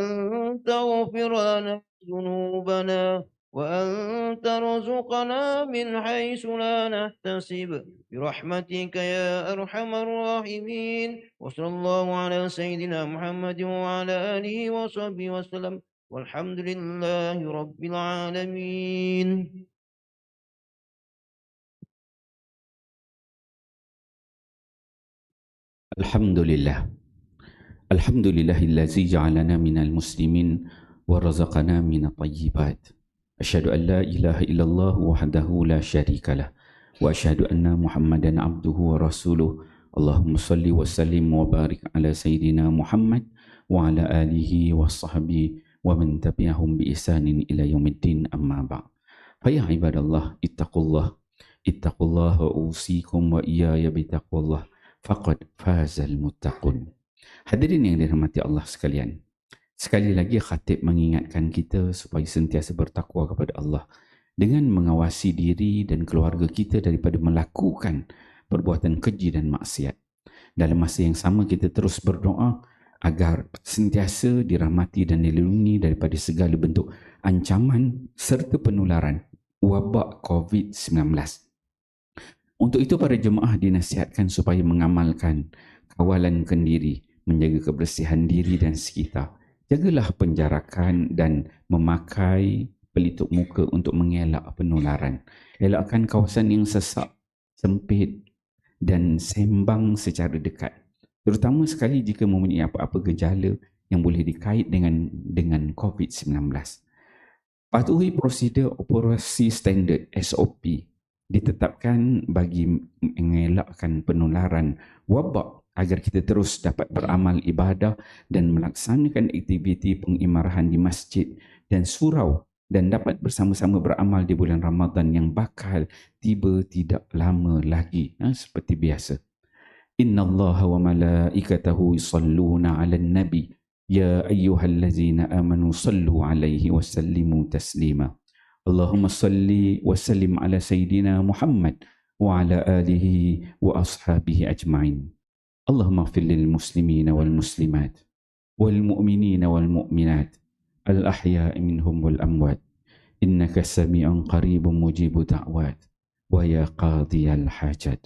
تغفر لنا ذنوبنا وأن ترزقنا من حيث لا نحتسب برحمتك يا أرحم الراحمين. وصلى الله على سيدنا محمد وعلى آله وصحبه وسلم والحمد لله رب العالمين. Alhamdulillah. Alhamdulillahillazi ja'alana minal muslimin wa razaqana minat tayyibat. Asyhadu an la ilaha illallah wahdahu la syarikalah wa asyhadu anna Muhammadan abduhu wa rasuluh. Allahumma salli wa sallim wa barik ala sayyidina Muhammad wa ala alihi wa sahbihi wa man tabi'ahum bi ihsanin ila yaumiddin, amma ba'd. Fa ya ibadallah ittaqullah wa usikum wa iyaya bitaqwallah faqad fazal muttaqun. Hadirin yang dirahmati Allah sekalian, sekali lagi khatib mengingatkan kita supaya sentiasa bertakwa kepada Allah dengan mengawasi diri dan keluarga kita daripada melakukan perbuatan keji dan maksiat. Dalam masa yang sama kita terus berdoa agar sentiasa dirahmati dan dilindungi daripada segala bentuk ancaman serta penularan wabak COVID-19. Untuk itu para jemaah dinasihatkan supaya mengamalkan kawalan kendiri, menjaga kebersihan diri dan sekitar. Jagalah penjarakan dan memakai pelitup muka untuk mengelak penularan. Elakkan kawasan yang sesak, sempit dan sembang secara dekat. Terutama sekali jika mempunyai apa-apa gejala yang boleh dikait dengan COVID-19. Patuhi prosedur operasi standard SOP ditetapkan bagi mengelakkan penularan wabak agar kita terus dapat beramal ibadah dan melaksanakan aktiviti pengimarahan di masjid dan surau dan dapat bersama-sama beramal di bulan Ramadan yang bakal tiba tidak lama lagi, seperti biasa. Inna Allah wa malaikatahu yusalluna 'alan nabi ya ayyuhallazina amanu sallu 'alaihi wa sallimu taslima. Allahumma salli wa sallim ala sayyidina Muhammad wa ala alihi wa ashabihi ajma'in. Allahumma ighfir lil muslimina wal muslimat wal mu'minina wal mu'minat al ahya'i minhum wal amwat innaka sami'un qaribun mujibu da'wat wa ya qadiyal hajat.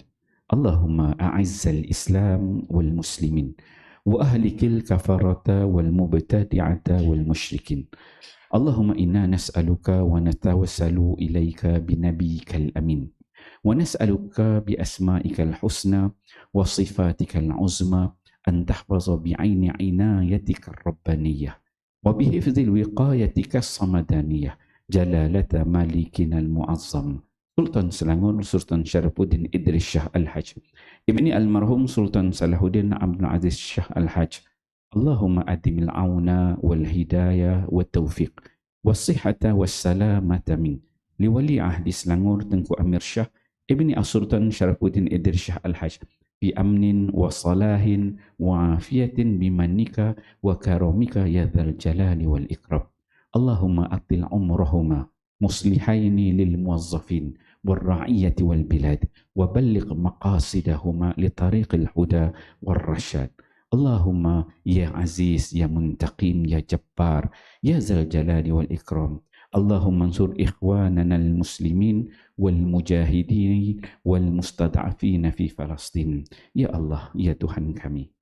Allahumma a'izzal islam wal muslimin wa ahlikil kafarata wal mubtadi'ata wal musyrikin. Allahumma inna nas'aluka wa natawassalu ilaika binabiyyikal amin wa nas'aluka bi asma'ikal husna wa sifatikal uzma an tahfaza bi'aini inayatikar rabbaniyah وبحفظ الوقاية كالصمدانية جلالة مالكنا المعظم سلطان سلانغور سلطان شرفودين إدريس شاه الحاج ابن المرحوم سلطان صلاح الدين عبد العزيز شاه الحاج اللهم أدم العون والهداية والتوفيق والصحة والسلامة من لولي عهد سلانغور تنكو أمير شاه ابن السلطان شرفودين إدريس شاه الحاج بأمن وصلاح وعافية بمنك وكرمك يا ذا الجلال والإكرام اللهم أطل عمرهما مصلحين للموظفين والرعية والبلاد وبلغ مقاصدهما لطريق الهدى والرشاد اللهم يا عزيز يا منتقم يا جبار يا ذا الجلال والإكرام اللهم انصر إخواننا المسلمين والمجاهدين والمستضعفين في فلسطين يا الله يا Tuhan kami.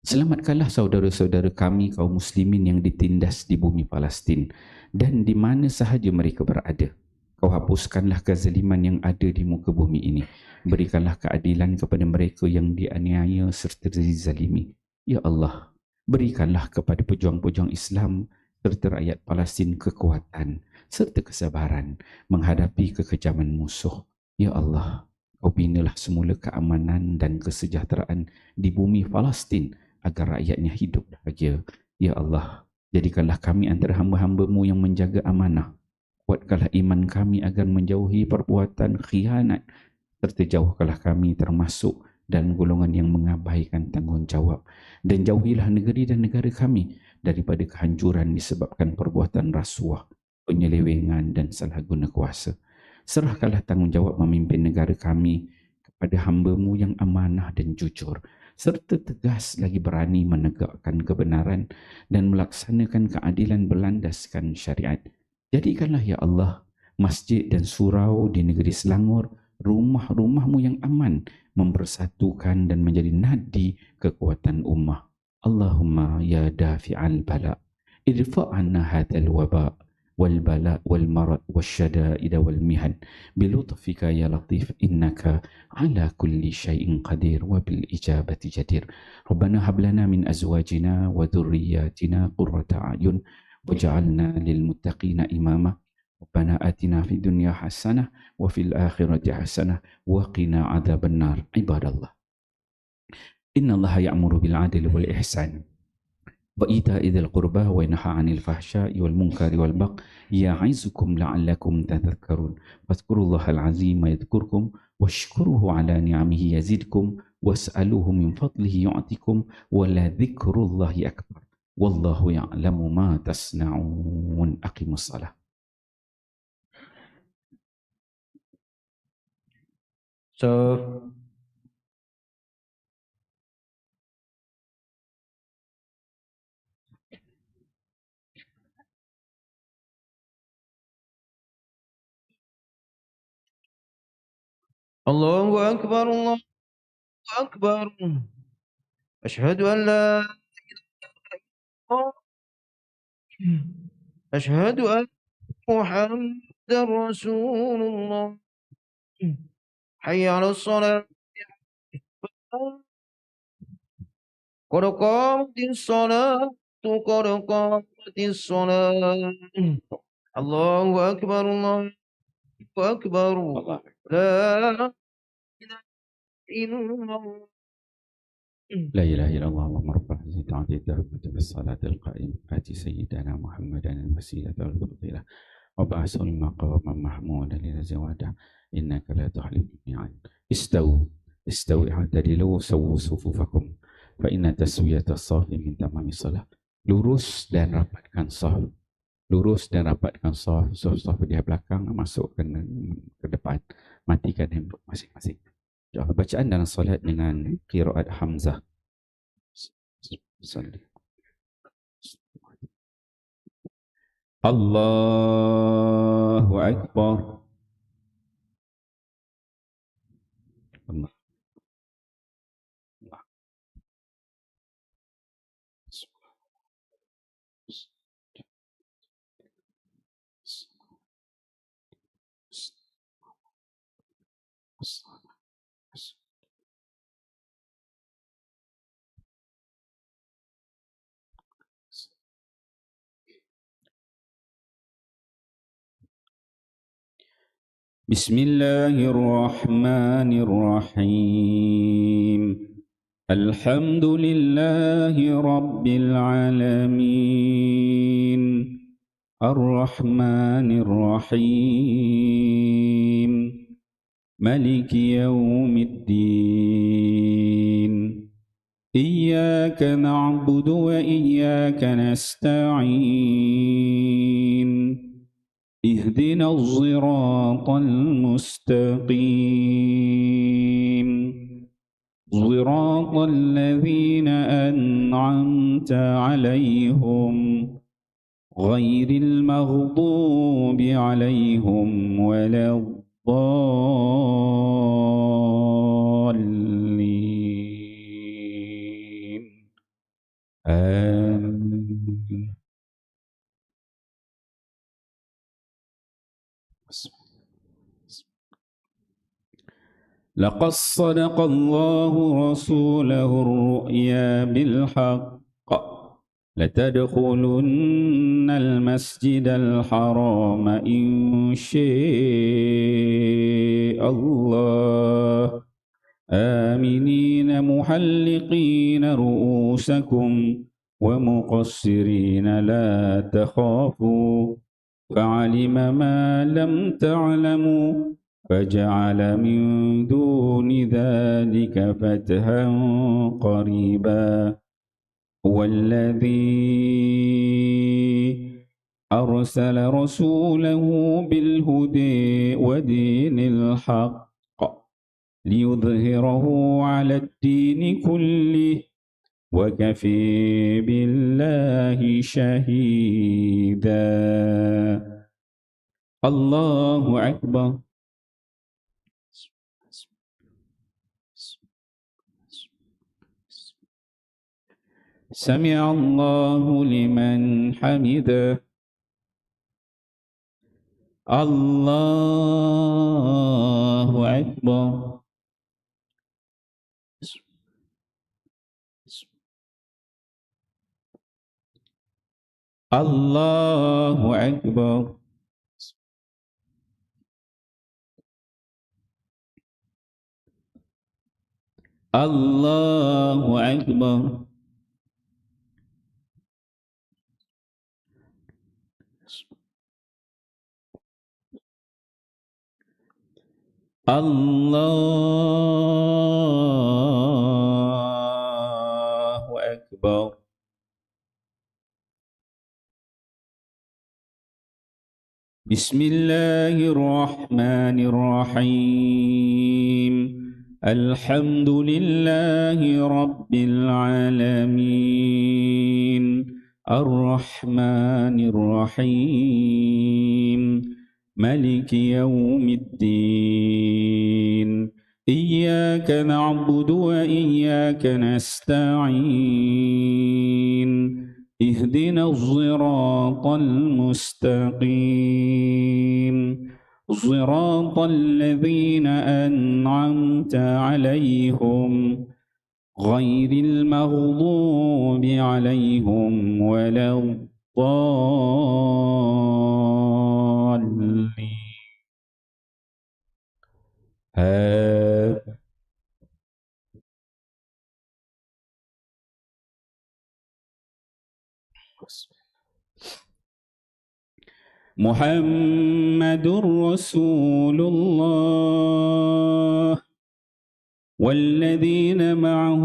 Selamatkanlah saudara-saudara kami kaum muslimin yang ditindas di bumi Palestin dan di mana sahaja mereka berada. Kau hapuskanlah kezaliman yang ada di muka bumi ini. Berikanlah keadilan kepada mereka yang dianiaya serta dizalimi. Ya Allah, berikanlah kepada pejuang-pejuang Islam serta rakyat Palestin kekuatan serta kesabaran menghadapi kekejaman musuh. Ya Allah, Kau binalah semula keamanan dan kesejahteraan di bumi Palestin agar rakyatnya hidup bahagia. Ya Allah, jadikanlah kami antara hamba-hamba-Mu yang menjaga amanah. Kuatkanlah iman kami agar menjauhi perbuatan khianat serta jauhkanlah kami termasuk dan golongan yang mengabaikan tanggungjawab. Dan jauhilah negeri dan negara kami daripada kehancuran disebabkan perbuatan rasuah, penyelewengan dan salah guna kuasa. Serahkanlah tanggungjawab memimpin negara kami kepada hamba-Mu yang amanah dan jujur, serta tegas lagi berani menegakkan kebenaran dan melaksanakan keadilan berlandaskan syariat. Jadikanlah ya Allah masjid dan surau di negeri Selangor rumah-rumah-Mu yang aman, mempersatukan dan menjadi nadi kekuatan ummah. Allahumma ya dafi'al bala idfa' anna hadzal waba wal bala wal marad wasyada'id wal mihan bilutfika ya latif innaka ala kulli syai'in qadir wa bil ijabati jadir. Rabbana hab lana min azwajina wa dhurriyyatina qurrata a'yun waj'alna lil muttaqina imama. Rabbana atina fid dunya hasanah wa fil akhirati hasanah wa qina adzaban nar. Ibadallah, innallaha ya'muru bil 'adli wal ihsan وإيتاء ذي القربى وينهى عن الفحشاء والمنكر والبغي يعظكم لعلكم تذكرون فاذكروا الله العظيم يذكركم واشكروه على نعمه يزدكم واسألوه من فضله يعطكم ولذكر الله أكبر والله يعلم ما تصنعون. أقيموا الصلاة. So الله أكبر الله أكبر أشهد أن لا إله أشهد أن محمدا رسول الله حي على الصلاة قد قامت الصلاة قد قامت الصلاة الله أكبر الله أكبر لا إله إلا الله لا إله إلا الله اللهم رب العزة تعطي الدرجة بالصلاة القائمة آتي سيدنا محمدا الوسيلة والفضيلة وبعثه المقام محمودا لزواده إنك لا تخلف الميعاد. استووا اعتدلوا سووا صفوفكم فإن تسوية الصف من تمام الصلاة. Lurus dan rapatkan saf. Lurus dan rapatkan saf. Saf di belakang masuk ke depan. Matikan handphone masing-masing. Bacaan dalam solat dengan qiraat Hamzah. Allahu Akbar. Allah. بسم الله الرحمن الرحيم الحمد لله رب العالمين الرحمن الرحيم ملك يوم الدين إياك نعبد وإياك نستعين اهدنا الصراط المستقيم صراط الذين أنعمت عليهم غير المغضوب عليهم ولا الضالين آمين. لقد صدق الله رسوله الرؤيا بالحق لتدخلن المسجد الحرام إن شاء الله آمنين محلقين رؤوسكم ومقصرين لا تخافوا فعلم ما لم تعلموا فجعل من دون ذلك فتحا قريبا هو الذي أرسل رسوله بالهدى ودين الحق ليظهره على الدين كله وكفي بالله شهيدا الله أكبر سمع الله لمن حمده الله أكبر الله أكبر الله أكبر الله أكبر بسم الله الرحمن الرحيم الحمد لله رب العالمين الرحمن الرحيم ملك يوم الدين إياك نعبد وإياك نستعين اهدنا الصراط المستقيم صراط الذين أنعمت عليهم غير المغضوب عليهم ولا الضالين محمد رسول الله والذين معه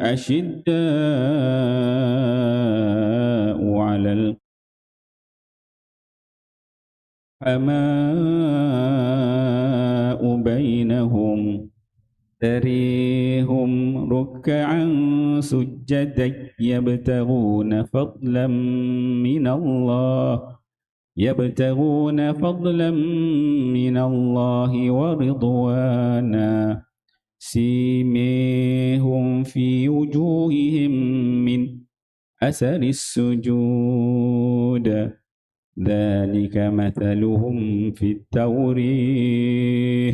أشداء على الحماء بينهم تريهم ركعا سجدا يبتغون فضلا من الله ورضوانا سيماهم في وجوههم من أثر السجود ذلك مثلهم في التوراة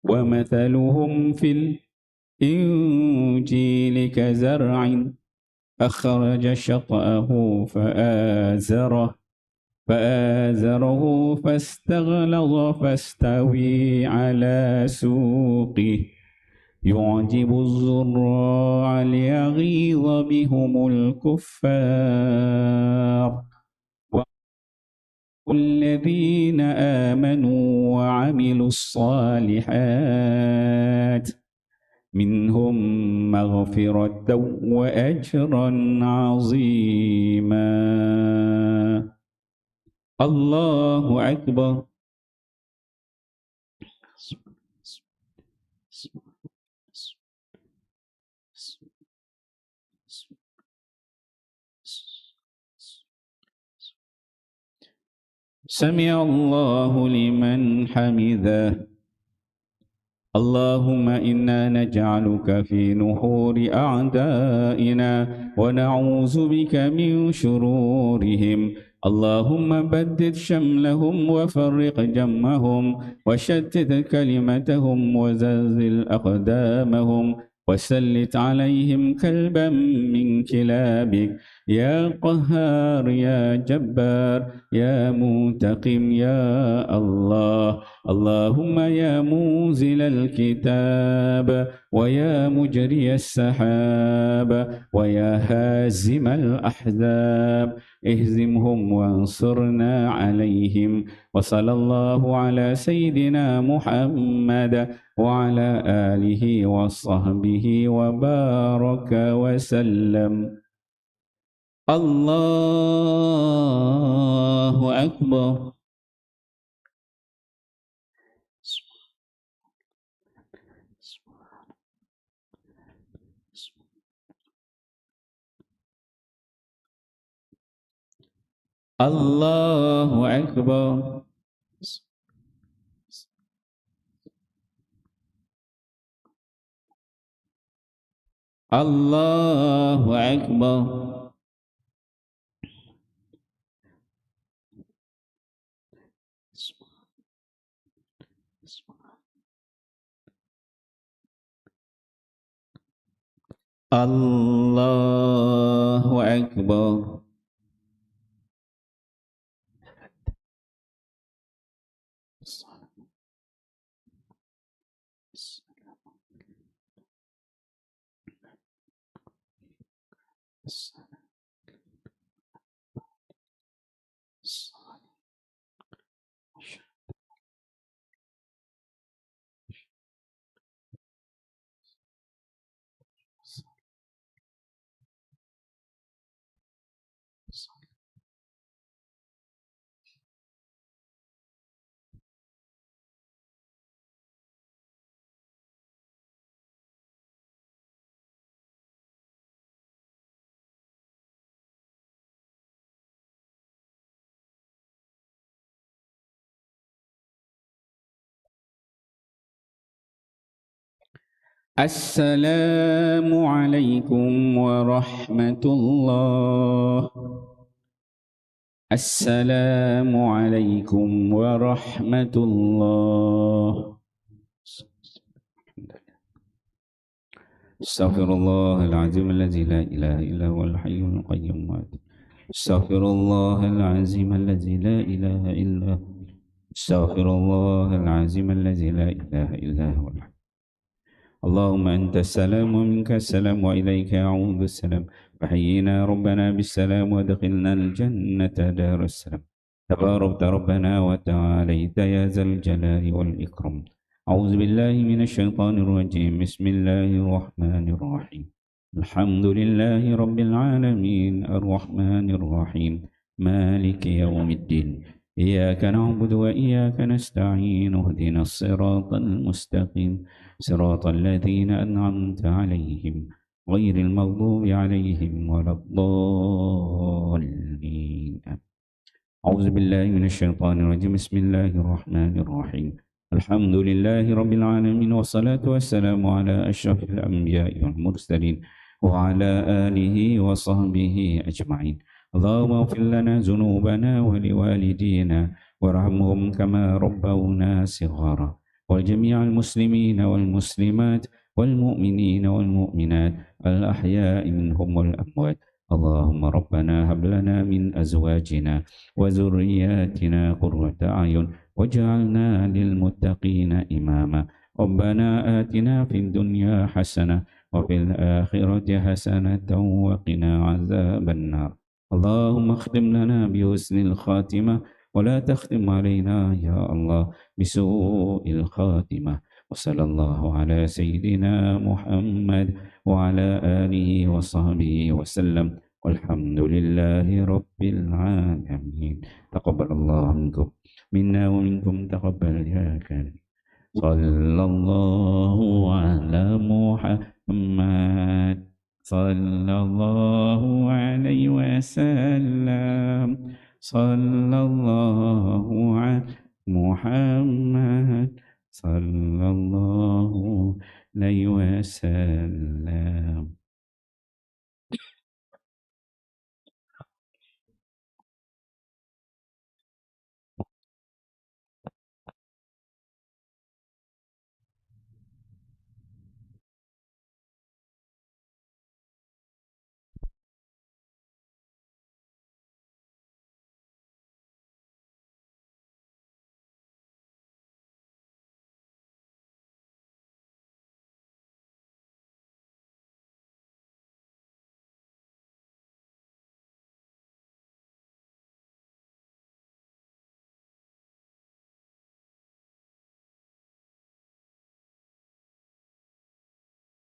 ومثلهم في الإنجيل كزرع أخرج شطأه فآزره فآزره فاستغلظ فاستوي على سوقه يعجب الزراع ليغيظ بهم الكفار والذين آمنوا وعملوا الصالحات منهم مغفرة وأجرا عظيما. الله أكبر. سمع الله لمن حمده. اللهم إنا نجعلك في نحور أعدائنا ونعوذ بك من شرورهم. اللهم بدد شملهم وفرق جمعهم وشتت كلمتهم وزلزل أقدامهم وسلط عليهم كلبا من كلابك يا قهار يا جبار يا منتقم يا الله. اللهم يا منزل الكتاب ويا مجري السحاب ويا هازم الأحزاب اهزمهم وانصرنا عليهم. وصلى الله على سيدنا محمد وعلى آله وصحبه وبارك وسلم. الله أكبر. الله أكبر. الله أكبر. الله أكبر. السلام عليكم ورحمة الله. السلام عليكم ورحمة الله. استغفر الله العظيم الذي لا إله إلا هو الحي القيوم. استغفر الله العظيم الذي لا إله إلا هو. استغفر الله العظيم الذي لا إله إلا هو. اللهم أنت السلام ومنك السلام وإليك يعود السلام. فحيينا ربنا بالسلام وادخلنا الجنة دار السلام. تباركت ربنا وتعاليت يا ذا الجلال والإكرام. أعوذ بالله من الشيطان الرجيم. بسم الله الرحمن الرحيم. الحمد لله رب العالمين الرحمن الرحيم مالك يوم الدين. إياك نعبد وإياك نستعين. اهدنا الصراط المستقيم صراط الذين أنعمت عليهم غير المغضوب عليهم ولا الضالين. أعوذ بالله من الشيطان الرجيم. بسم الله الرحمن الرحيم. الحمد لله رب العالمين والصلاة والسلام على أشرف الأنبياء والمرسلين وعلى آله وصحبه أجمعين. اللهم اغفر لنا ذنوبنا ولوالدينا وارحمهم كما ربونا صغارا وجميع المسلمين والمسلمات والمؤمنين والمؤمنات الأحياء منهم والأموات. اللهم ربنا هب لنا من أزواجنا وذرياتنا قرة أعين واجعلنا للمتقين إماما ربنا آتنا في الدنيا حسنة وفي الآخرة حسنة وقنا عذاب النار اللهم اختم لنا بحسن الخاتمة ولا تختم علينا يا الله بسوء الخاتمة وصلى الله على سيدنا محمد وعلى آله وصحبه وسلم والحمد لله رب العالمين تقبل الله منكم منا ومنكم تقبل يا كريم صلى الله على محمد صلى الله عليه وسلم صلى الله على محمد صلى الله عليه وسلم